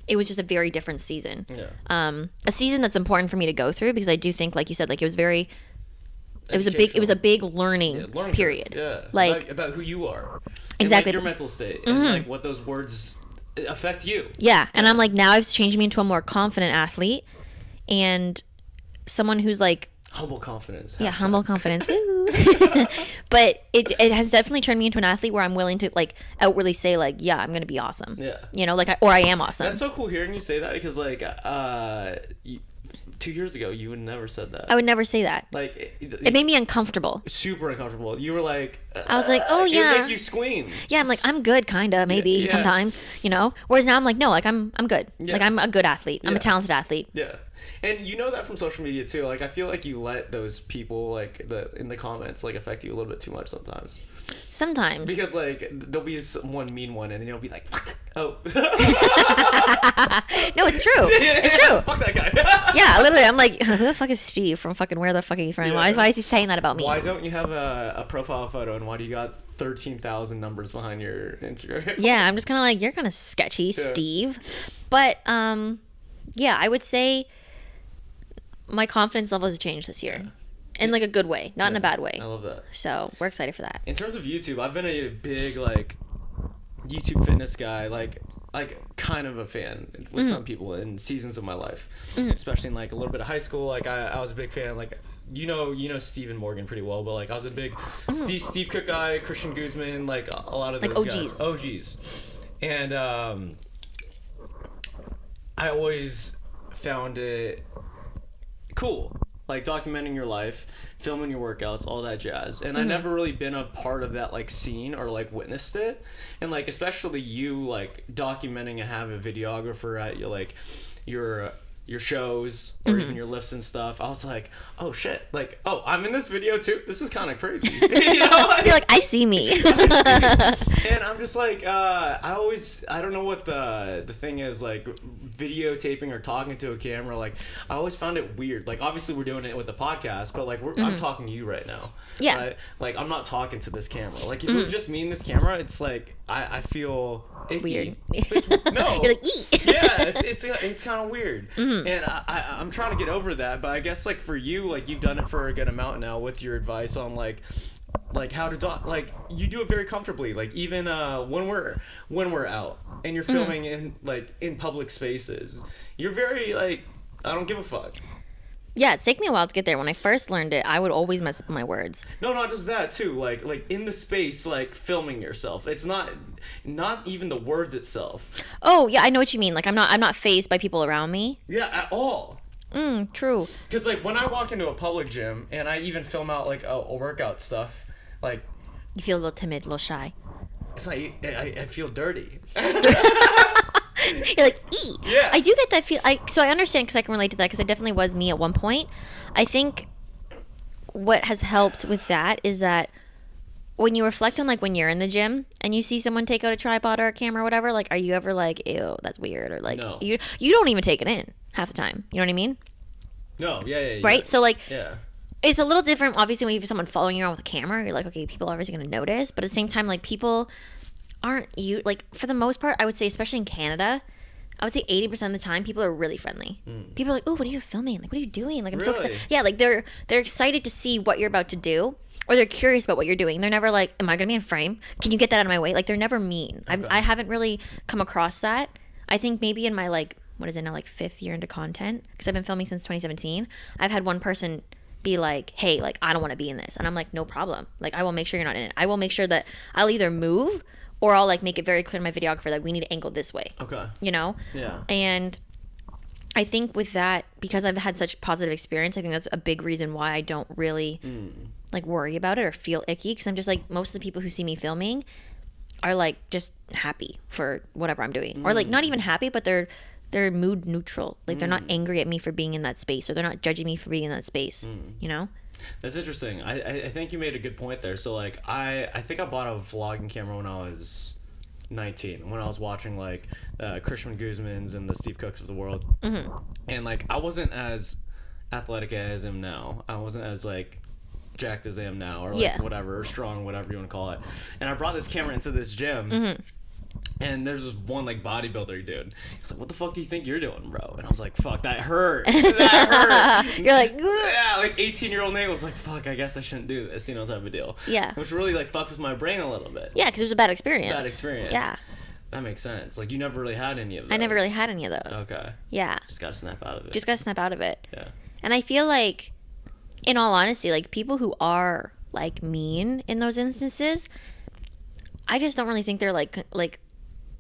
it was just a very different season. Yeah. A season that's important for me to go through because I do think, like you said, like it was a big learning period. Yeah. Like about who you are. Exactly. And like your mental state and like what those words affect you. Yeah. And I'm like, now it's changed me into a more confident athlete and someone who's like humble confidence. Yeah, humble confidence. Woo. But it has definitely turned me into an athlete where I'm willing to like outwardly say like, yeah, I'm gonna be awesome. Yeah. You know, like I am awesome. That's so cool hearing you say that because like 2 years ago you would never said that. I would never say that. Like it made me uncomfortable. Super uncomfortable. You were like I was like, oh yeah. It would make you scream. Yeah, I'm like I'm good kinda maybe sometimes, you know. Whereas now I'm like, no, like I'm good. Yeah. Like I'm a good athlete. I'm a talented athlete. Yeah. And you know that from social media too. Like I feel like you let those people like in the comments like affect you a little bit too much sometimes. Sometimes. Because like there'll be one mean one and then you'll be like, oh. No, it's true. It's true. Fuck that guy. Yeah, literally. I'm like, who the fuck is Steve from fucking where the fuck are you from? Yeah. Why is he saying that about me? Why don't you have a profile photo and why do you got 13,000 numbers behind your Instagram? Yeah, I'm just kind of like, you're kind of sketchy, Steve. But yeah, I would say my confidence level has changed this year. In like a good way, not in a bad way. I love that. So we're excited for that. In terms of YouTube, I've been a big like YouTube fitness guy, like kind of a fan with some people in seasons of my life, especially in like a little bit of high school. Like I was a big fan. Like you know Steve and Morgan pretty well, but like I was a big Steve Cook guy, Christian Guzman, like a lot of those like OGs. And I always found it cool, like documenting your life, filming your workouts, all that jazz. And I never really been a part of that like scene or like witnessed it. And like especially you like documenting and having a videographer at your your shows or even your lifts and stuff, I was like, oh shit, like, oh, I'm in this video too. This is kind of crazy. You know, like, you're like, I see me. And I'm just like, I don't know what the thing is, like videotaping or talking to a camera. Like, I always found it weird. Like, obviously we're doing it with the podcast, but like I'm talking to you right now. Yeah. Right? Like, I'm not talking to this camera. Like, if it was just me and this camera, it's like I feel icky. Weird. No. You're like, eek. Yeah, it's kind of weird. And I'm trying to get over that, but I guess like for you, like you've done it for a good amount now. What's your advice on like how to like you do it very comfortably, like even when we're out and you're filming in public spaces, you're very like, I don't give a fuck. Yeah, it's taken me a while to get there. When I first learned it, I would always mess up my words. No, not just that too. Like in the space, like filming yourself. It's not even the words itself. Oh yeah, I know what you mean. Like I'm not fazed by people around me. Yeah, at all. True. Because like when I walk into a public gym and I even film out like a workout stuff, like you feel a little timid, a little shy. It's like I feel dirty. You're like, ee. Yeah. I do get that feel. So I understand, because I can relate to that, because it definitely was me at one point. I think what has helped with that is that when you reflect on like when you're in the gym and you see someone take out a tripod or a camera or whatever, like, are you ever like, ew, that's weird, or like, no. you don't even take it in half the time. You know what I mean? No. Yeah. Right. So like, yeah. It's a little different, obviously, when you have someone following you around with a camera. You're like, okay, people are obviously going to notice, but at the same time, like, people aren't like, for the most part, I would say, especially in Canada, I would say 80% of the time, people are really friendly. People are like, oh, what are you filming? Like, what are you doing? Like, I'm so excited. Yeah, like, they're excited to see what you're about to do, or they're curious about what you're doing. They're never like, am I going to be in frame? Can you get that out of my way? Like, they're never mean. Okay. I haven't really come across that. I think maybe in my, like, what is it now, like, 5th year into content, because I've been filming since 2017, I've had one person be like, hey, like, I don't want to be in this. And I'm like, no problem. Like, I will make sure you're not in it. I will make sure that I'll either move, or I'll like make it very clear to my videographer, like, we need to angle this way. Okay. You know? Yeah. And I think with that, because I've had such positive experience, I think that's a big reason why I don't really like worry about it or feel icky. Because I'm just like, most of the people who see me filming are like just happy for whatever I'm doing. Or like not even happy, but they're mood neutral. Like they're not angry at me for being in that space, or they're not judging me for being in that space. You know? That's interesting. I think you made a good point there. So like I think I bought a vlogging camera when I was 19, when I was watching like Christian Guzman's and the Steve Cooks of the world, and like I wasn't as athletic as I am now. I wasn't as like jacked as I am now, or like whatever, or strong, whatever you want to call it. And I brought this camera into this gym. And there's this one like bodybuilder dude. He's like, "What the fuck do you think you're doing, bro?" And I was like, "Fuck, that hurt. That hurt." You're like, yeah, like 18-year-old Nate was like, "Fuck, I guess I shouldn't do this," you know, type of deal. Yeah. Which really like fucked with my brain a little bit. Yeah, because it was a bad experience. Bad experience. Yeah. That makes sense. Like, you never really had any of those. I never really had any of those. Okay. Yeah. Just gotta snap out of it. Just gotta snap out of it. Yeah. And I feel like, in all honesty, like, people who are like mean in those instances, I just don't really think they're like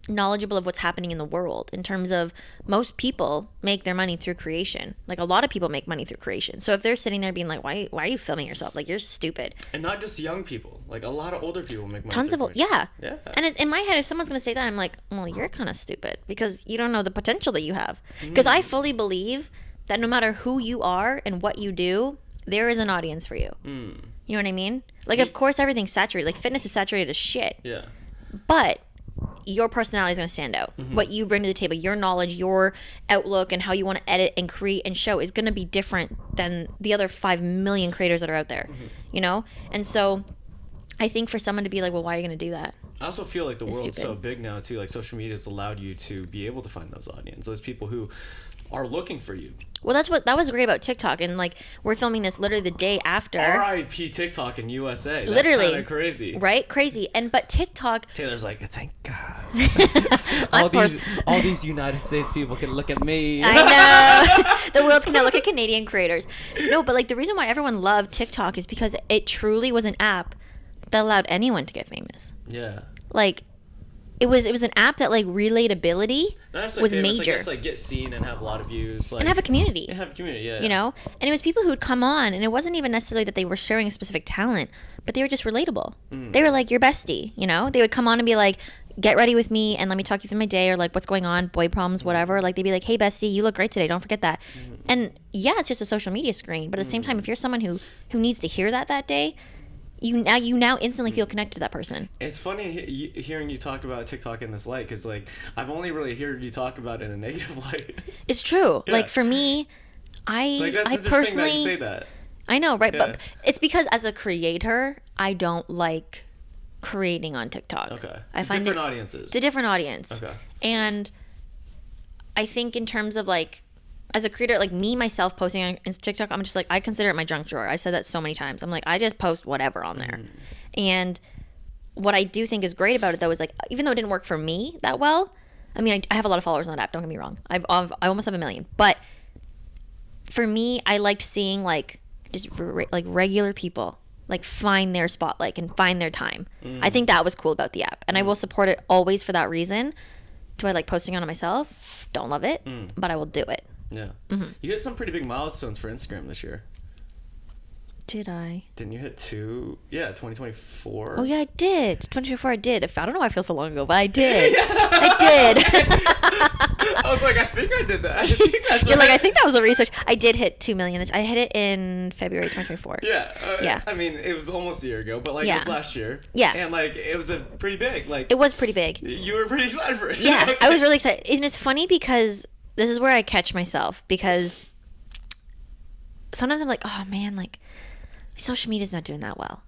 knowledgeable of what's happening in the world, in terms of most people make their money through creation. Like, a lot of people make money through creation. So if they're sitting there being like, why are you filming yourself? Like, you're stupid. And not just young people. Like, a lot of older people make money. Tons of yeah. Yeah. And it's in my head, if someone's gonna say that, I'm like, well, you're kind of stupid, because you don't know the potential that you have. Because I fully believe that no matter who you are and what you do, there is an audience for you. You know what I mean? Like, of course, everything's saturated. Like, fitness is saturated as shit. Yeah. But your personality is going to stand out. What you bring to the table, your knowledge, your outlook, and how you want to edit and create and show is going to be different than the other 5 million creators that are out there, you know? And so I think for someone to be like, well, why are you going to do that? I also feel like the world's so big now, too. Like, social media has allowed you to be able to find those audiences, those people who are looking for you. Well, that was great about TikTok, and like, we're filming this literally the day after. R.I.P. TikTok in USA. That's literally, kind of crazy, right? Crazy. But TikTok. Taylor's like, thank God. all these United States people can look at me. I know. The world can now look at Canadian creators. No, but like, the reason why everyone loved TikTok is because it truly was an app that allowed anyone to get famous. Yeah. Like, it was an app that, like, relatability was major. Like, like, get seen and have a lot of views. Like, and have a community. And have a community, yeah. You know? And it was people who would come on, and it wasn't even necessarily that they were sharing a specific talent, but they were just relatable. They were like your bestie, you know? They would come on and be like, get ready with me and let me talk you through my day, or like what's going on, boy problems, whatever. Like they'd be like, hey bestie, you look great today, don't forget that. And yeah, it's just a social media screen, but at the same time, if you're someone who needs to hear that day, you now instantly feel connected to that person. It's funny hearing you talk about TikTok in this light, because like I've only really heard you talk about it in a negative light. It's true. Yeah. Like for me, I personally, that you say that. I know, right? Yeah. But it's because as a creator, I don't like creating on TikTok. Okay. I find different audiences. It's a different audience. Okay. And I think in terms of like, as a creator, like me, myself posting on TikTok, I'm just like, I consider it my junk drawer. I've said that so many times. I'm like, I just post whatever on there. And what I do think is great about it though is like, even though it didn't work for me that well, I mean, I have a lot of followers on that app, don't get me wrong. I almost have 1 million. But for me, I liked seeing like just like regular people like find their spotlight and find their time. I think that was cool about the app. And I will support it always for that reason. Do I like posting on it myself? Don't love it, but I will do it. Yeah. You hit some pretty big milestones for Instagram this year. Did I? Didn't you hit 2? Yeah, 2024. Oh yeah, I did. 2024 I did. I don't know why I feel so long ago, but I did. I did. I was like, I think I did that. I think that's You're like, I think that was the research. I did hit 2 million. I hit it in February 2024. Yeah. Yeah. I mean, it was almost a year ago, but like it was last year. Yeah. And like it was a pretty big. Like it was pretty big. You were pretty excited for it. Yeah, I was really excited. And it's funny because this is where I catch myself, because sometimes I'm like, oh man, like social media's not doing that well.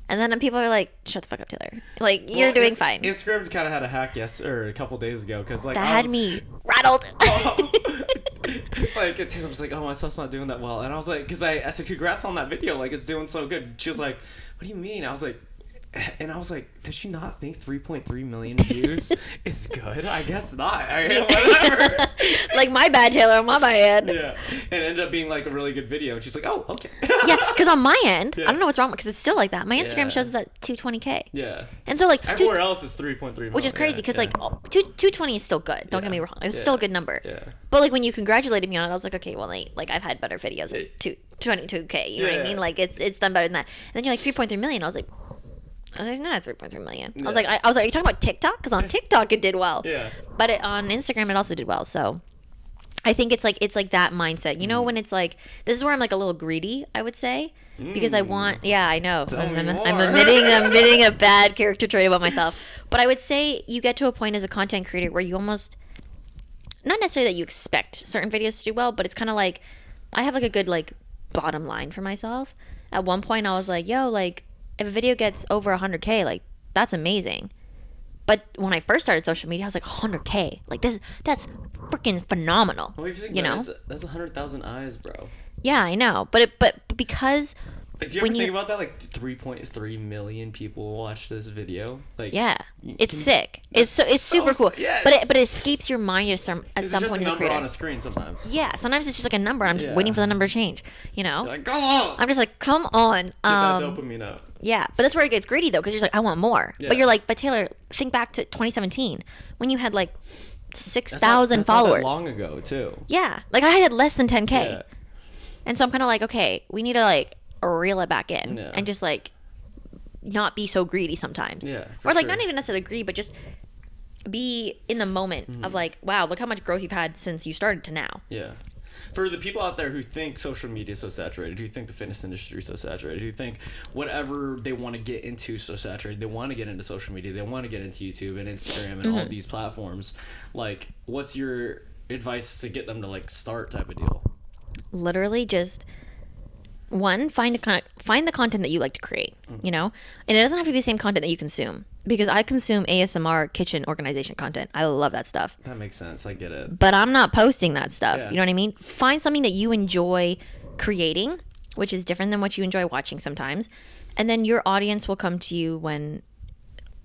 And then people are like, shut the fuck up, Taylor. Like, you're doing fine. Instagram kind of had a hack a couple days ago, because like that had me rattled. Like Taylor was like, oh, my stuff's not doing that well, and I was like, because I said congrats on that video, like it's doing so good. She was like, what do you mean? I was like, does she not think 3.3 million views is good? I guess not. Whatever. Like, my bad, Taylor, my bad. Yeah. And it ended up being like a really good video, and she's like, oh, okay. Yeah, because on my end, I don't know what's wrong, because it's still like that. My Instagram shows us at 220K. Yeah. And so like everywhere else is 3.3 million. which is crazy, because like 220 is still good. Don't get me wrong. It's still a good number. Yeah. But like when you congratulated me on it, I was like, okay, well, like I've had better videos at 22K. You know what I mean? Like it's done better than that. And then you're like 3.3 million. I was like, it's not at 3.3 million. I was like, are you talking about TikTok? Because on TikTok it did well. Yeah. But on Instagram it also did well. So I think it's like that mindset. You know, when it's like, this is where I'm like a little greedy, I would say, because I want. Yeah, I know. I'm admitting a bad character trait about myself. But I would say you get to a point as a content creator where you almost, not necessarily that you expect certain videos to do well, but it's kind of like, I have like a good like bottom line for myself. At one point I was like, yo, like, if a video gets over 100K, like, that's amazing. But when I first started social media, I was like, 100K. Like, that's freaking phenomenal. Well, if you think you know? That's 100,000 eyes, bro. Yeah, I know. But because If you ever think about that, like 3.3 million people watch this video. Like, yeah, it's sick. It's super cool. Yes. But it escapes your mind at some point as a a number creator. on a screen sometimes. Yeah, sometimes it's just like a number. I'm just waiting for the number to change. You know, You're like, come on. I'm just like, come on. Get that dopamine up. Yeah, but that's where it gets greedy though, because you're like, I want more. Yeah. But you're like, but Taylor, think back to 2017 when you had like 6,000 followers. Not that long ago too. Yeah, like I had less than 10K, Yeah. and so I'm kind of like, okay, we need to like reel it back in Yeah. and just like not be so greedy sometimes. Yeah, or like sure. not even necessarily greedy, but just be in the moment of like, wow, look how much growth you've had since you started to now. Yeah. For the people out there who think social media is so saturated, who think the fitness industry is so saturated, who think whatever they want to get into is so saturated, they want to get into social media, they want to get into YouTube and Instagram and all these platforms, like, what's your advice to get them to like start type of deal? Literally just find the content that you like to create, you know, and it doesn't have to be the same content that you consume, because I consume ASMR kitchen organization content. I love that stuff. That makes sense. I get it. But I'm not posting that stuff. Yeah. You know what I mean? Find something that you enjoy creating, which is different than what you enjoy watching sometimes, and then your audience will come to you when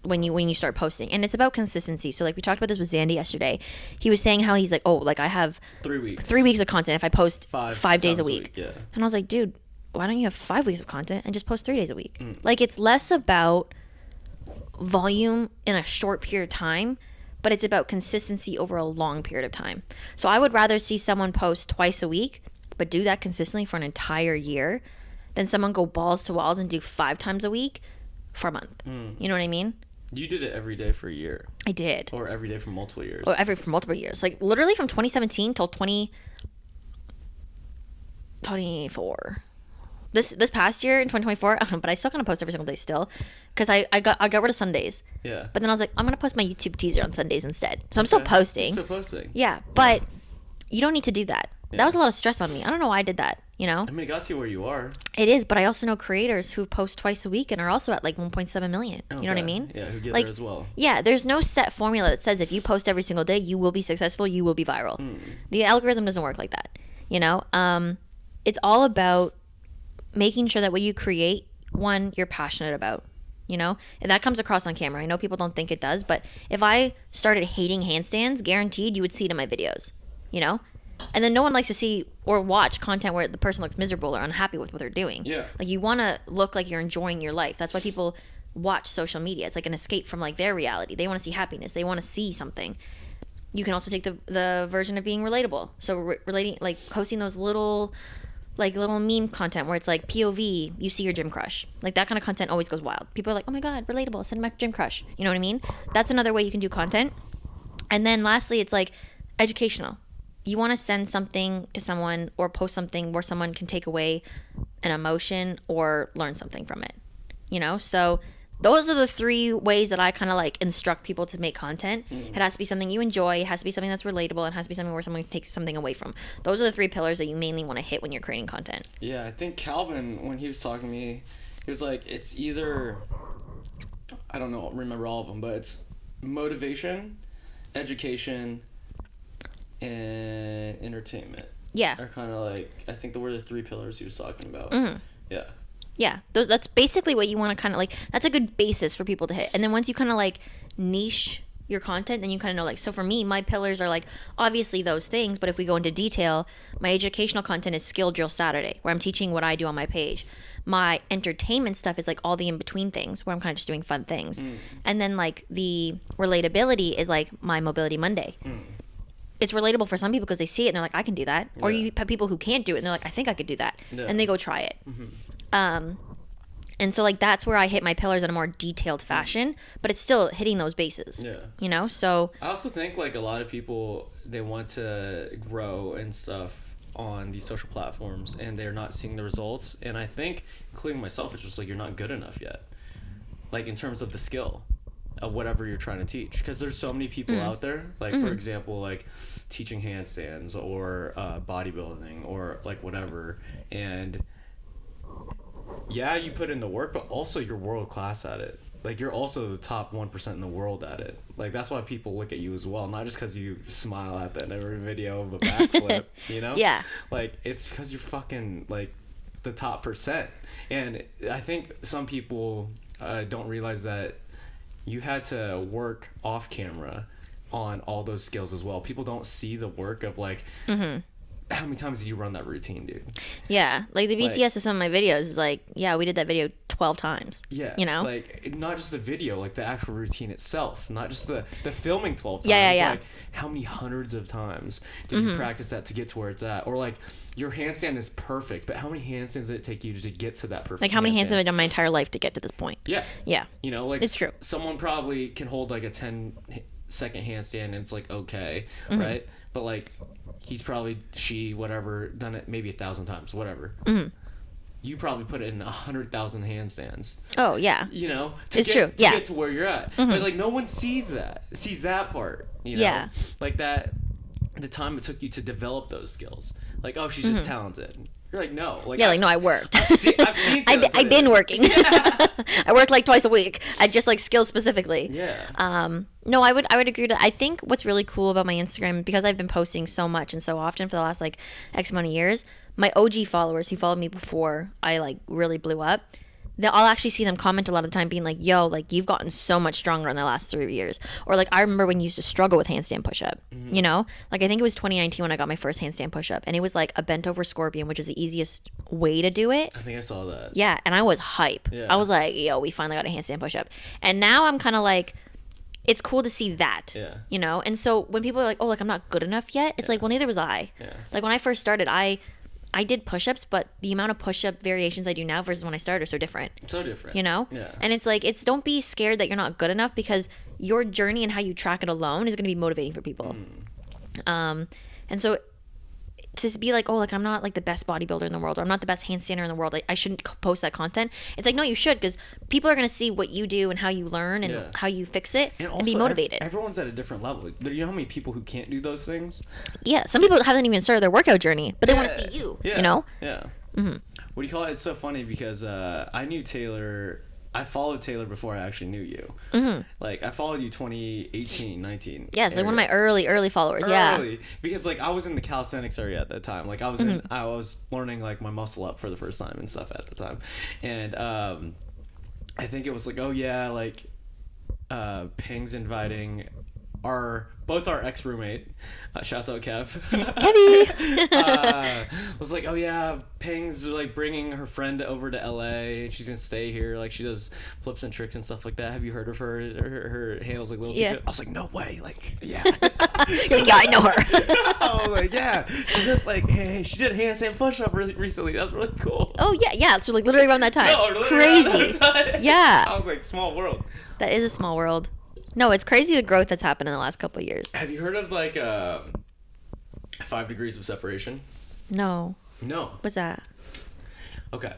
you start posting. And it's about consistency. So like we talked about this with Zandy yesterday. He was saying how he's like, oh, like I have 3 weeks. 3 weeks of content if I post five days a times week. Yeah. And I was like, dude, why don't you have 5 weeks of content and just post 3 days a week? Like, it's less about volume in a short period of time, but it's about consistency over a long period of time. So I would rather see someone post twice a week, but do that consistently for an entire year, than someone go balls to walls and do 5 times a week for a month. You know what I mean? You did it every day for a year. I did. Or every day for multiple years. For multiple years. Like literally from 2017 till 2024. This past year in 2024, but I still kind of post every single day still, because I got rid of Sundays. Yeah. But then I was like, I'm gonna post my YouTube teaser on Sundays instead. So I'm still posting. Still posting. Yeah, but you don't need to do that. Yeah. That was a lot of stress on me. I don't know why I did that. You know. I mean, it got to where you are. It is, but I also know creators who post twice a week and are also at like 1.7 million. You know what I mean? Yeah, who get like, there as well. Yeah, there's no set formula that says if you post every single day, you will be successful, you will be viral. The algorithm doesn't work like that. You know, it's all about making sure that what you create, one, you're passionate about, you know, and that comes across on camera. I know people don't think it does, but if I started hating handstands, guaranteed you would see it in my videos, you know, and then no one likes to see or watch content where the person looks miserable or unhappy with what they're doing. Yeah. Like you want to look like you're enjoying your life. That's why people watch social media. It's like an escape from like their reality. They want to see happiness. They want to see something. You can also take the version of being relatable. So relating, like posting those little meme content where it's like POV, you see your gym crush. Like that kind of content always goes wild. People are like, oh my God, relatable, send my gym crush. You know what I mean? That's another way you can do content. And then lastly, it's like educational. You want to send something to someone or post something where someone can take away an emotion or learn something from it. You know? So those are the three ways that I kind of like instruct people to make content. It has to be something you enjoy. It has to be something that's relatable. It has to be something where someone takes something away from. Those are the three pillars that you mainly want to hit when you're creating content. Yeah, I think Calvin, when he was talking to me, he was like, it's either, I don't know, remember all of them, but it's motivation, education, and entertainment. Yeah. Are kind of like, I think were the three pillars he was talking about. Yeah. Yeah, that's basically what you want to kind of like, that's a good basis for people to hit. And then once you kind of like niche your content, then you kind of know like, so for me, my pillars are like obviously those things, but if we go into detail, my educational content is Skill Drill Saturday, where I'm teaching what I do on my page. My entertainment stuff is like all the in-between things where I'm kind of just doing fun things. And then like the relatability is like my Mobility Monday. It's relatable for some people because they see it and they're like, I can do that. Or you have people who can't do it and they're like, I think I could do that. And they go try it. And so like that's where I hit my pillars in a more detailed fashion, but it's still hitting those bases. Yeah. You know? So I also think like a lot of people, they want to grow and stuff on these social platforms and they're not seeing the results. And I think, including myself, it's just like you're not good enough yet. Like in terms of the skill of whatever you're trying to teach, because there's so many people out there, like for example, like teaching handstands or bodybuilding or like whatever, and yeah, you put in the work, but also you're world class at it. Like you're also the top 1% in the world at it. Like that's why people look at you as well, not just because you smile at the end of every video of a backflip, you know? Yeah. Like it's because you're fucking like the top %. And I think some people don't realize that you had to work off camera on all those skills as well. People don't see the work of like, how many times did you run that routine, dude? Yeah, like the BTS of some of my videos is like, yeah, we did that video 12 times. Yeah, you know, like not just the video, like the actual routine itself, not just the filming 12 times. Yeah. Like how many hundreds of times did you practice that to get to where it's at? Or like your handstand is perfect, but how many handstands did it take you to get to that perfect? Like how many handstands have I done my entire life to get to this point? Yeah. You know, like it's true. Someone probably can hold like a 10-second handstand and it's like okay, right? But like he's probably whatever done it maybe 1,000 times, whatever. You probably put it in 100,000 handstands. Oh yeah, you know, to get to where you're at. But like no one sees that part. You know? Yeah, like that, the time it took you to develop those skills. Like oh, she's just talented. You're like no, like no, I worked. I've seen I've been working. Yeah. I worked like twice a week. I just like skills specifically. Yeah. No, I would agree to. I think what's really cool about my Instagram, because I've been posting so much and so often for the last like X amount of years, my OG followers who followed me before I like really blew up, I'll actually see them comment a lot of the time being like, yo, like you've gotten so much stronger in the last 3 years. Or like I remember when you used to struggle with handstand push-up, you know? Like I think it was 2019 when I got my first handstand push-up, and it was like a bent over scorpion, which is the easiest way to do it. I think I saw that. Yeah, and I was hype. Yeah. I was like, yo, we finally got a handstand push-up. And now I'm kind of like, it's cool to see that, you know? And so when people are like, oh, like I'm not good enough yet, it's like, well, neither was I. Yeah. Like when I first started, I I did push-ups, but the amount of push-up variations I do now versus when I started are so different. So different. You know? Yeah. And it's like, don't be scared that you're not good enough, because your journey and how you track it alone is going to be motivating for people. And so to be like, oh, like I'm not like the best bodybuilder in the world, or I'm not the best handstander in the world, like I shouldn't post that content. It's like, no, you should, because people are going to see what you do and how you learn and how you fix it, and be motivated. Everyone's at a different level. You know how many people who can't do those things? Yeah, some people haven't even started their workout journey, but they want to see you. You know? Yeah. What do you call it? It's so funny because I knew Taylor. I followed Taylor before I actually knew you. Like, I followed you 2018, 19. Yeah, so like one of my early followers. Yeah. Because like I was in the calisthenics area at that time. Like I was learning like my muscle up for the first time and stuff at the time. And I think it was like, oh yeah, like Ping's inviting both our ex-roommate, shout out Kev. Was like, oh yeah, Ping's like bringing her friend over to LA. She's gonna stay here. Like she does flips and tricks and stuff like that. Have you heard of her? Her handle's like LittleTFitness. I was like, no way. Like, yeah. You're like, yeah, I know her. I was like, yeah. She just like, hey, she did a handstand push-up recently. That was really cool. Oh yeah. So like literally around that time. No, crazy. Yeah. I was like, small world. That is a small world. No, it's crazy the growth that's happened in the last couple of years. Have you heard of like 5 degrees of separation? No. No. What's that? Okay.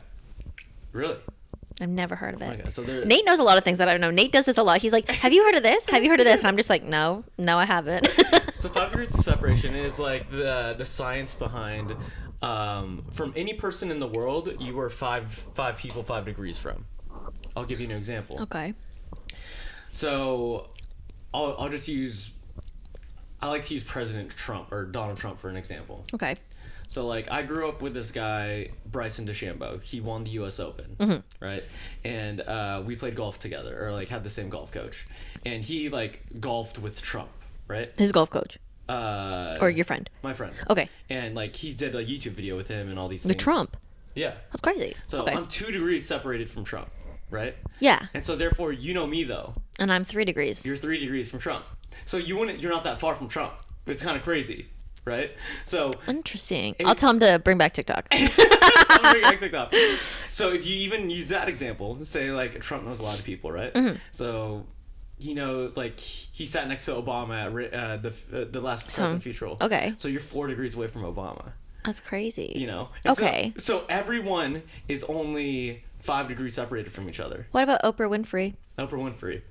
Really? I've never heard of it. Okay, so Nate knows a lot of things that I don't know. Nate does this a lot. He's like, have you heard of this? Have you heard of this? And I'm just like, no, I haven't. So 5 degrees of separation is like the science behind from any person in the world, you are five people 5 degrees from. I'll give you an example. Okay. So I'll just I like to use President Trump or Donald Trump for an example. Okay. So like I grew up with this guy, Bryson DeChambeau. He won the US Open, right? And we played golf together, or like had the same golf coach. And he like golfed with Trump, right? His golf coach. Or your friend? My friend. Okay. And like he did a YouTube video with him and all these With things. Trump? Yeah. That's crazy. So okay. I'm 2 degrees separated from Trump, right? Yeah. And so therefore you know me though. And I'm 3 degrees. You're 3 degrees from Trump. So you're not that far from Trump. It's kind of crazy, right? So interesting. I'll tell him to bring back TikTok. So if you even use that example, say like Trump knows a lot of people, right? So like he sat next to Obama at the last President Futural. Okay. So you're 4 degrees away from Obama. That's crazy. You know. And okay. So everyone is only 5 degrees separated from each other. What about Oprah Winfrey? Oprah Winfrey.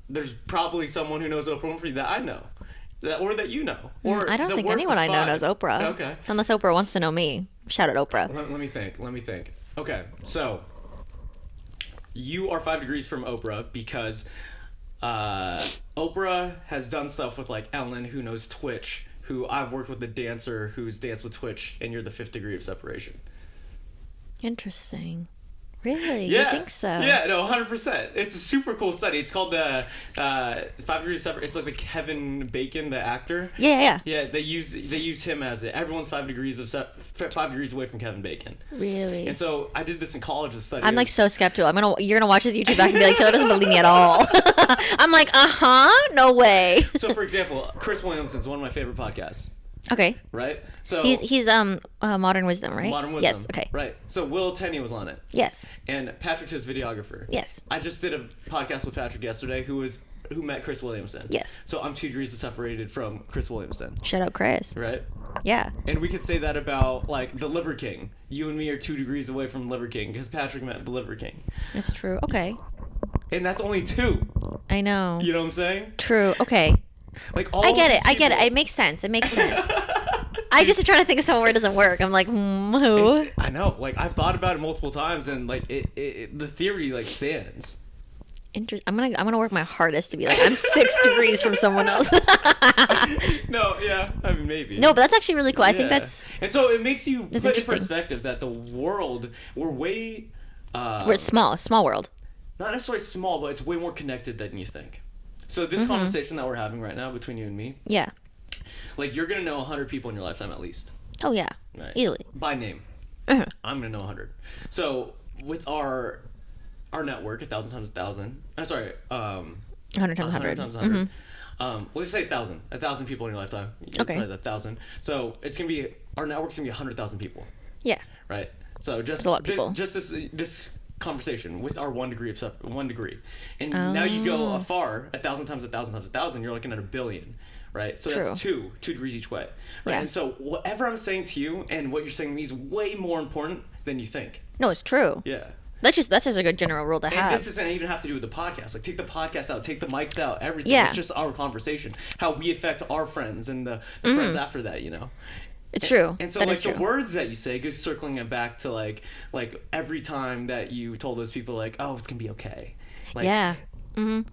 There's probably someone who knows Oprah Winfrey that I know. Or that you know. Or I don't think anyone I know knows Oprah. Okay. Unless Oprah wants to know me. Shout out Oprah. Let me think. Okay, so you are 5 degrees from Oprah because Oprah has done stuff with like Ellen, who knows Twitch, who I've worked with the dancer who's danced with Twitch, and you're the 5th degree of separation. Interesting. Really? Yeah. You think so? Yeah, no, 100%. It's a super cool study. It's called the 5 degrees separate. It's like the Kevin Bacon, the actor. Yeah. Yeah, they use him as it. Everyone's 5 degrees away from Kevin Bacon. Really? And so I did this in college. This study. I'm like so skeptical. You're gonna watch his YouTube back and be like, Taylor doesn't believe me at all. I'm like, no way. So for example, Chris Williamson's one of my favorite podcasts. Okay. Right? So he's Modern Wisdom, right? Modern Wisdom. Yes, okay. Right. So Will Tenney was on it. Yes. And Patrick's his videographer. Yes. I just did a podcast with Patrick yesterday who met Chris Williamson. Yes. So I'm 2 degrees separated from Chris Williamson. Shout out Chris. Right? Yeah. And we could say that about like the Liver King. You and me are 2 degrees away from Liver King because Patrick met the Liver King. That's true. Okay. And that's only 2. I know. You know what I'm saying? True. Okay. Like all I get it. It makes sense. I just trying to think of someone where it doesn't work. I'm like, who? I know. Like I've thought about it multiple times, and like the theory like stands. I'm gonna work my hardest to be like I'm 6 degrees from someone else. No, yeah, I mean maybe. No, but that's actually really cool. I think that's. And so it makes you put in interesting. perspective that the world we're way. We're small world. Not necessarily small, but it's way more connected than you think. So this conversation that we're having right now between you and me. Yeah. Like you're gonna know 100 people in your lifetime at least. Oh yeah. Right. Easily. By name. Uh-huh. I'm gonna know 100. So with our network, 1,000 times 1,000. I'm sorry. 100 times 100. Times 100. Let's just say 1,000. 1,000 people in your lifetime. Okay. 1,000. So it's gonna be our network's gonna be 100,000 people. Yeah. Right. So just a lot of people. Just this conversation with our 1 degree of 1 degree, and now you go afar 1,000 times 1,000 times 1,000. You're looking at 1 billion. Right, so True. that's two degrees each way. Right, Yeah. and so whatever I'm saying to you and what you're saying to me is way more important than you think. No, it's true. Yeah. That's just a good general rule to And have. this doesn't even have to do with the podcast. Like, take the podcast out, take the mics out, everything. Yeah. It's just our conversation, how we affect our friends and the friends after that. You know. It's true. And so, that like, is true. the words that you say, just circling it back to like every time that you told those people, like, oh, it's gonna be okay. Like, Yeah.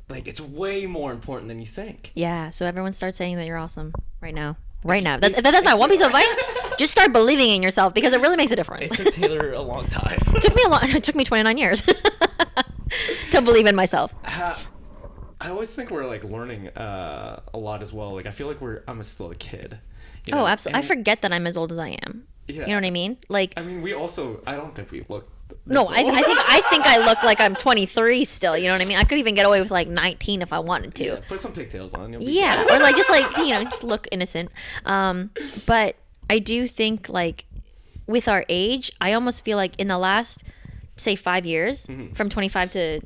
Like, it's way more important than you think. Yeah. So everyone start saying that you're awesome right now. Right now. That's my one piece of advice. Just start believing in yourself because it really makes a difference. It took Taylor a long time. It took me 29 years to believe in myself. I always think we're like learning a lot as well. Like, I feel like I'm still a kid. You Oh, know? absolutely. I And- forget that I'm as old as I am. Yeah. You know what I mean? Like, I mean, I don't think we look. no, this I old. think I look like I'm 23 still. You know what I mean? I could even get away with like 19 if I wanted to. Yeah, put some pigtails on. You'll be Yeah, or like just look innocent. But I do think like with our age, I almost feel like in the last say 5 years, from 25 to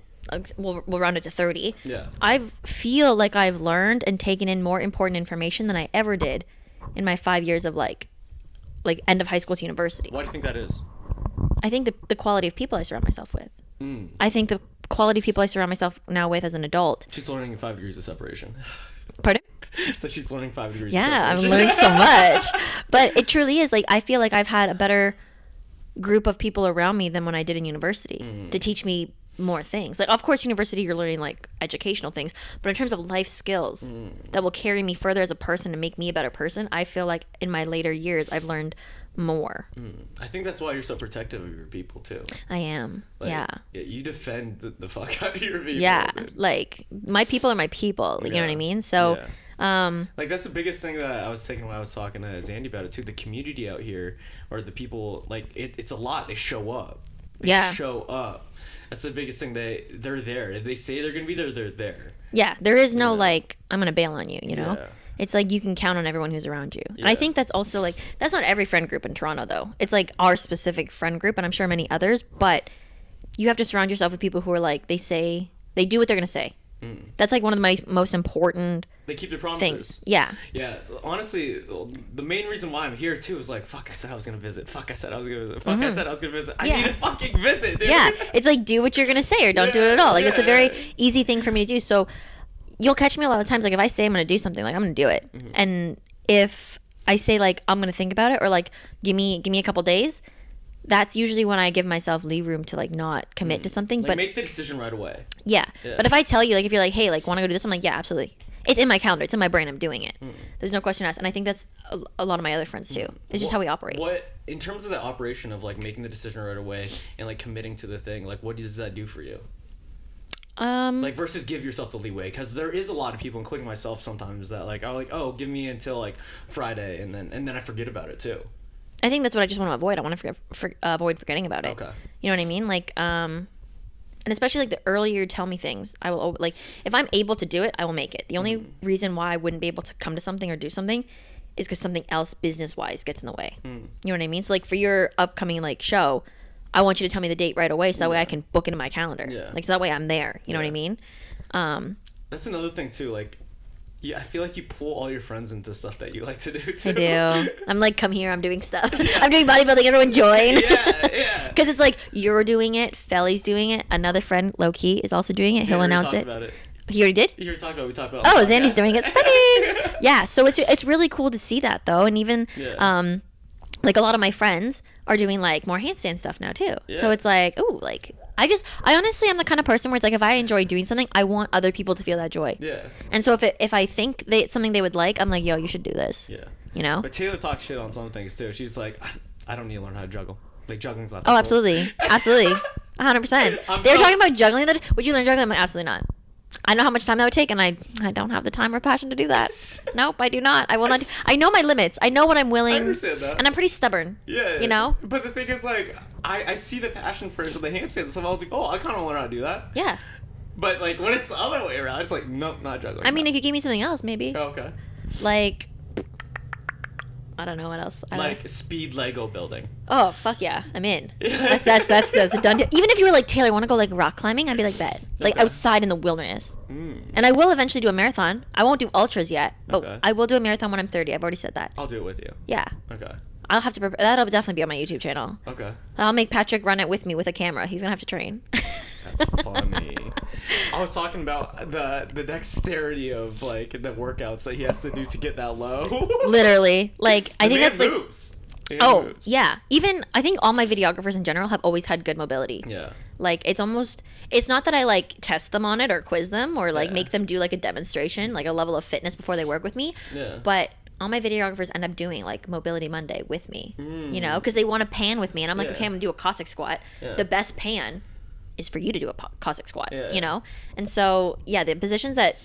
we'll round it to 30. Yeah. I feel like I've learned and taken in more important information than I ever did in my 5 years of like end of high school to university. Why do you think that is? I think the quality of people I surround myself with. I think the quality of people I surround myself now with as an adult. She's learning 5 degrees of separation. Pardon? So she's learning 5 degrees of Yeah, I'm separation. learning so much. But it truly is like I feel like I've had a better group of people around me than when I did in university to teach me more things. Like, of course, university you're learning like educational things, but in terms of life skills that will carry me further as a person and make me a better person, I feel like in my later years I've learned more. I think that's why you're so protective of your people too. I am. Like, yeah. You defend the fuck out of your people. Yeah. dude. Like my people are my people. You know what I Yeah. mean? So Like, that's the biggest thing that I was taking when I was talking to Zandy about it too. The community out here, or the people, like it's a lot. They show up. They Yeah. show up. That's the biggest thing. They're there. If they say they're gonna be there, they're there. yeah, there is no like I'm gonna bail on you, you know? Yeah. It's like you can count on everyone who's around you. And I Yeah. think that's also like that's not every friend group in Toronto though. It's like our specific friend group and I'm sure many others, but you have to surround yourself with people who are like they do what they're gonna say. That's like one of my most important They keep their promises. things. Yeah. Yeah, honestly, the main reason why I'm here too is like, fuck, I said I was gonna visit. Fuck, I said I was gonna visit. Fuck, I said I was gonna visit. I Yeah. need to fucking visit, dude. Yeah. It's like do what you're gonna say or don't do it at all. Like it's a very Yeah. easy thing for me to do. So you'll catch me a lot of times like if I say I'm gonna do something, like I'm gonna do it. And if I say like I'm gonna think about it or like give me a couple days, that's usually when I give myself leave room to like not commit to something. Like, But make the decision right away. yeah. Yeah. But if I tell you, like, if you're like, hey, like, want to go do this? I'm like, yeah, absolutely. It's in my calendar. It's in my brain. I'm doing it. There's no question asked. And I think that's a lot of my other friends too. It's just how we operate. What, in terms of the operation of like making the decision right away and like committing to the thing, like what does that do for you? Like versus give yourself the leeway, because there is a lot of people, including myself, sometimes that like are like, oh, give me until like Friday, and then I forget about it too. I think that's what I just want to avoid. I want to avoid forgetting about it. Okay. You know what I mean? Like, and especially like the earlier you tell me things, I will like if I'm able to do it, I will make it. The only reason why I wouldn't be able to come to something or do something is because something else business wise gets in the way. You know what I mean? So like for your upcoming like show, I want you to tell me the date right away so that way I can book it in my calendar. Yeah. Like so that way I'm there. You know what I mean? That's another thing too. Like, yeah, I feel like you pull all your friends into stuff that you like to do too. I do. I'm like, come here, I'm doing stuff. I'm doing bodybuilding, everyone join. Yeah. Because it's like you're doing it, Felly's doing it, another friend, low key, is also doing it. He'll announce it. About it. He already did? You already talked about it. We talked about it. Oh, on the Zandy's podcast. doing it. Stunning. Yeah, so it's really cool to see that though, and even like a lot of my friends are doing like more handstand stuff now too. So Yeah. it's like, ooh, like I honestly am the kind of person where it's like if I enjoy doing something, I want other people to feel that joy. Yeah. And so if I think it's something they would like, I'm like, yo, you should do this. Yeah. You know? But Taylor talks shit on some things too. She's like, I don't need to learn how to juggle. Like, juggling's not that Oh, cool. absolutely. Absolutely. 100%. I'm They were so- talking about juggling. Would you learn juggling? I'm like, absolutely not. I know how much time that would take, and I don't have the time or passion to do that. Nope, I do not. I will not. I know my limits. I know what I'm willing. I understand that. And I'm pretty stubborn. Yeah. You know? But the thing is, like, I see the passion for the handstands and stuff. I was like, oh, I kind of want to learn how to do that. Yeah. But, like, when it's the other way around, it's like, nope, not juggling. I mean, if you gave me something else, maybe. Oh, okay. Like, I don't know what else. Like speed Lego building. Oh fuck yeah, I'm in. That's a done deal. Even if you were like, Taylor, want to go like rock climbing? I'd be like, bet. Like outside in the wilderness. And I will eventually do a marathon. I won't do ultras yet, but I will do a marathon when I'm 30. I've already said that. I'll do it with you. Yeah. Okay. I'll have to prepare. That'll definitely be on my YouTube channel. Okay. I'll make Patrick run it with me with a camera. He's gonna have to train. That's funny. I was talking about the dexterity of like the workouts that he has to do to get that low. Literally, like I think that's like. Moves. Yeah. Even I think all my videographers in general have always had good mobility. Yeah. Like it's not that I like test them on it or quiz them or like make them do like a demonstration, like a level of fitness before they work with me. Yeah. But all my videographers end up doing like Mobility Monday with me, you know, because they want to pan with me, and I'm like, okay, I'm gonna do a Cossack squat. Yeah. The best pan is for you to do a Cossack squat, you know? And so, yeah, the positions that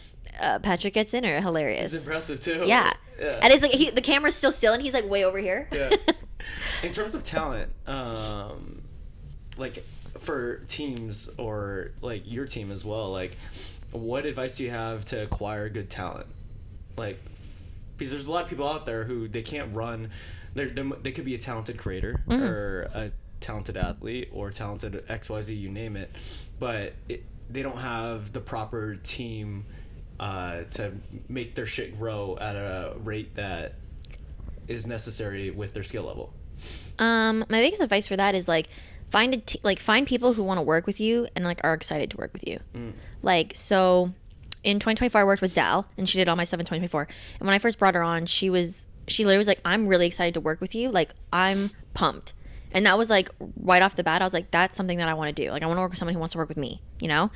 Patrick gets in are hilarious. It's impressive too. Yeah. And it's like the camera's still, and he's like way over here. Yeah. In terms of talent, like for teams or like your team as well, like what advice do you have to acquire good talent? Like, because there's a lot of people out there who they can't run. They could be a talented creator or a talented athlete or talented XYZ, you name it, but they don't have the proper team to make their shit grow at a rate that is necessary with their skill level. My biggest advice for that is like find people who want to work with you and like are excited to work with you. Like, so in 2024 I worked with Dal and she did all my stuff in 2024, and when I first brought her on, she literally was like, I'm really excited to work with you, like I'm pumped. And that was like right off the bat, I was like, that's something that I want to do. Like I want to work with someone who wants to work with me, you know?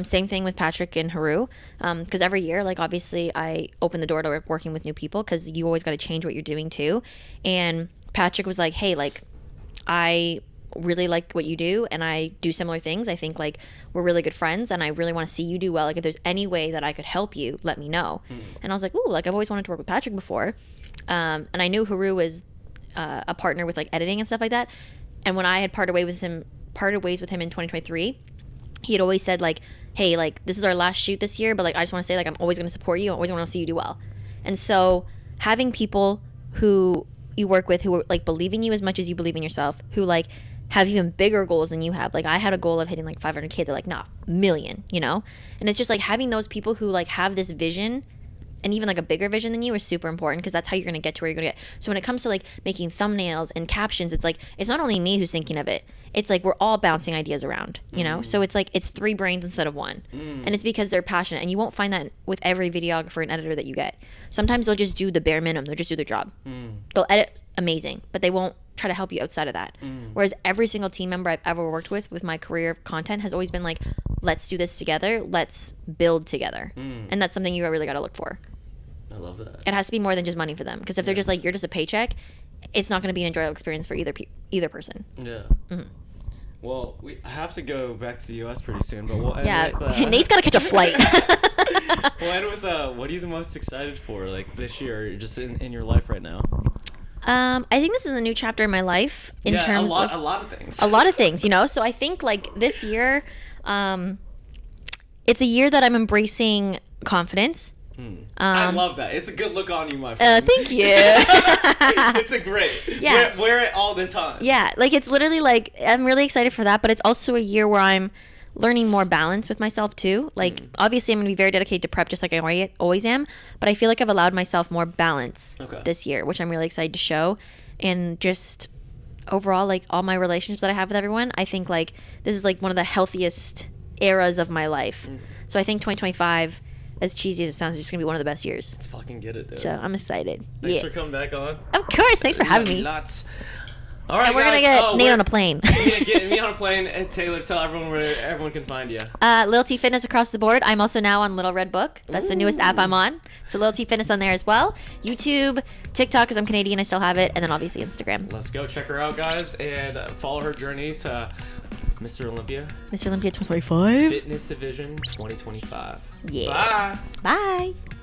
Same thing with Patrick and Haru. Because every year, like obviously I open the door to working with new people because you always got to change what you're doing too. And Patrick was like, hey, like I really like what you do and I do similar things. I think like we're really good friends and I really want to see you do well. Like if there's any way that I could help you, let me know. And I was like, ooh, like I've always wanted to work with Patrick before. And I knew Haru was a partner with like editing and stuff like that. And when I had parted ways with him in 2023, he had always said like, hey, like this is our last shoot this year, but like I just want to say like I'm always going to support you. I always want to see you do well. And so having people who you work with who like believe in you as much as you believe in yourself, who like have even bigger goals than you have. Like I had a goal of hitting like 500K. They're like, nah, million, you know? And it's just like having those people who like have this vision and even like a bigger vision than you is super important because that's how you're going to get to where you're going to get. So when it comes to like making thumbnails and captions, it's like, it's not only me who's thinking of it. It's like we're all bouncing ideas around, you know? So it's like, it's 3 brains instead of 1. And it's because they're passionate. And you won't find that with every videographer and editor that you get. Sometimes they'll just do the bare minimum. They'll just do their job. They'll edit amazing, but they won't try to help you outside of that. Whereas every single team member I've ever worked with my career of content has always been like, let's do this together. Let's build together. And that's something you really got to look for. I love that. It has to be more than just money for them. Because if they're just like, you're just a paycheck, it's not going to be an enjoyable experience for either person. Yeah. Well, I have to go back to the U.S. pretty soon, but we'll end with... Nate's got to catch a flight. We'll end with, what are you the most excited for, like, this year, just in your life right now? I think this is a new chapter in my life in terms of... a lot of things. A lot of things, you know? So I think, like, this year, it's a year that I'm embracing confidence. I love that. It's a good look on you, my friend. Thank you. It's a great. Yeah. Wear it all the time. Yeah, like it's literally like I'm really excited for that, but it's also a year where I'm learning more balance with myself too. Like obviously I'm going to be very dedicated to prep just like I always am, but I feel like I've allowed myself more balance this year, which I'm really excited to show. And just overall, like all my relationships that I have with everyone, I think like this is like one of the healthiest eras of my life. So I think 2025, as cheesy as it sounds, it's just gonna be one of the best years. Let's fucking get it, dude. So I'm excited. Thanks for coming back on. Of course. Thanks for having me. Lots. All right, and we're gonna get Nate on a plane. We're gonna get me on a plane. And Taylor, tell everyone where everyone can find you. LittleTFitness across the board. I'm also now on Little Red Book. That's the newest app I'm on. So LittleTFitness on there as well. YouTube, TikTok, because I'm Canadian, I still have it, and then obviously Instagram. Let's go check her out, guys, and follow her journey to Mr. Olympia. Mr. Olympia 2025. Fitness Division 2025. Yeah. Bye. Bye.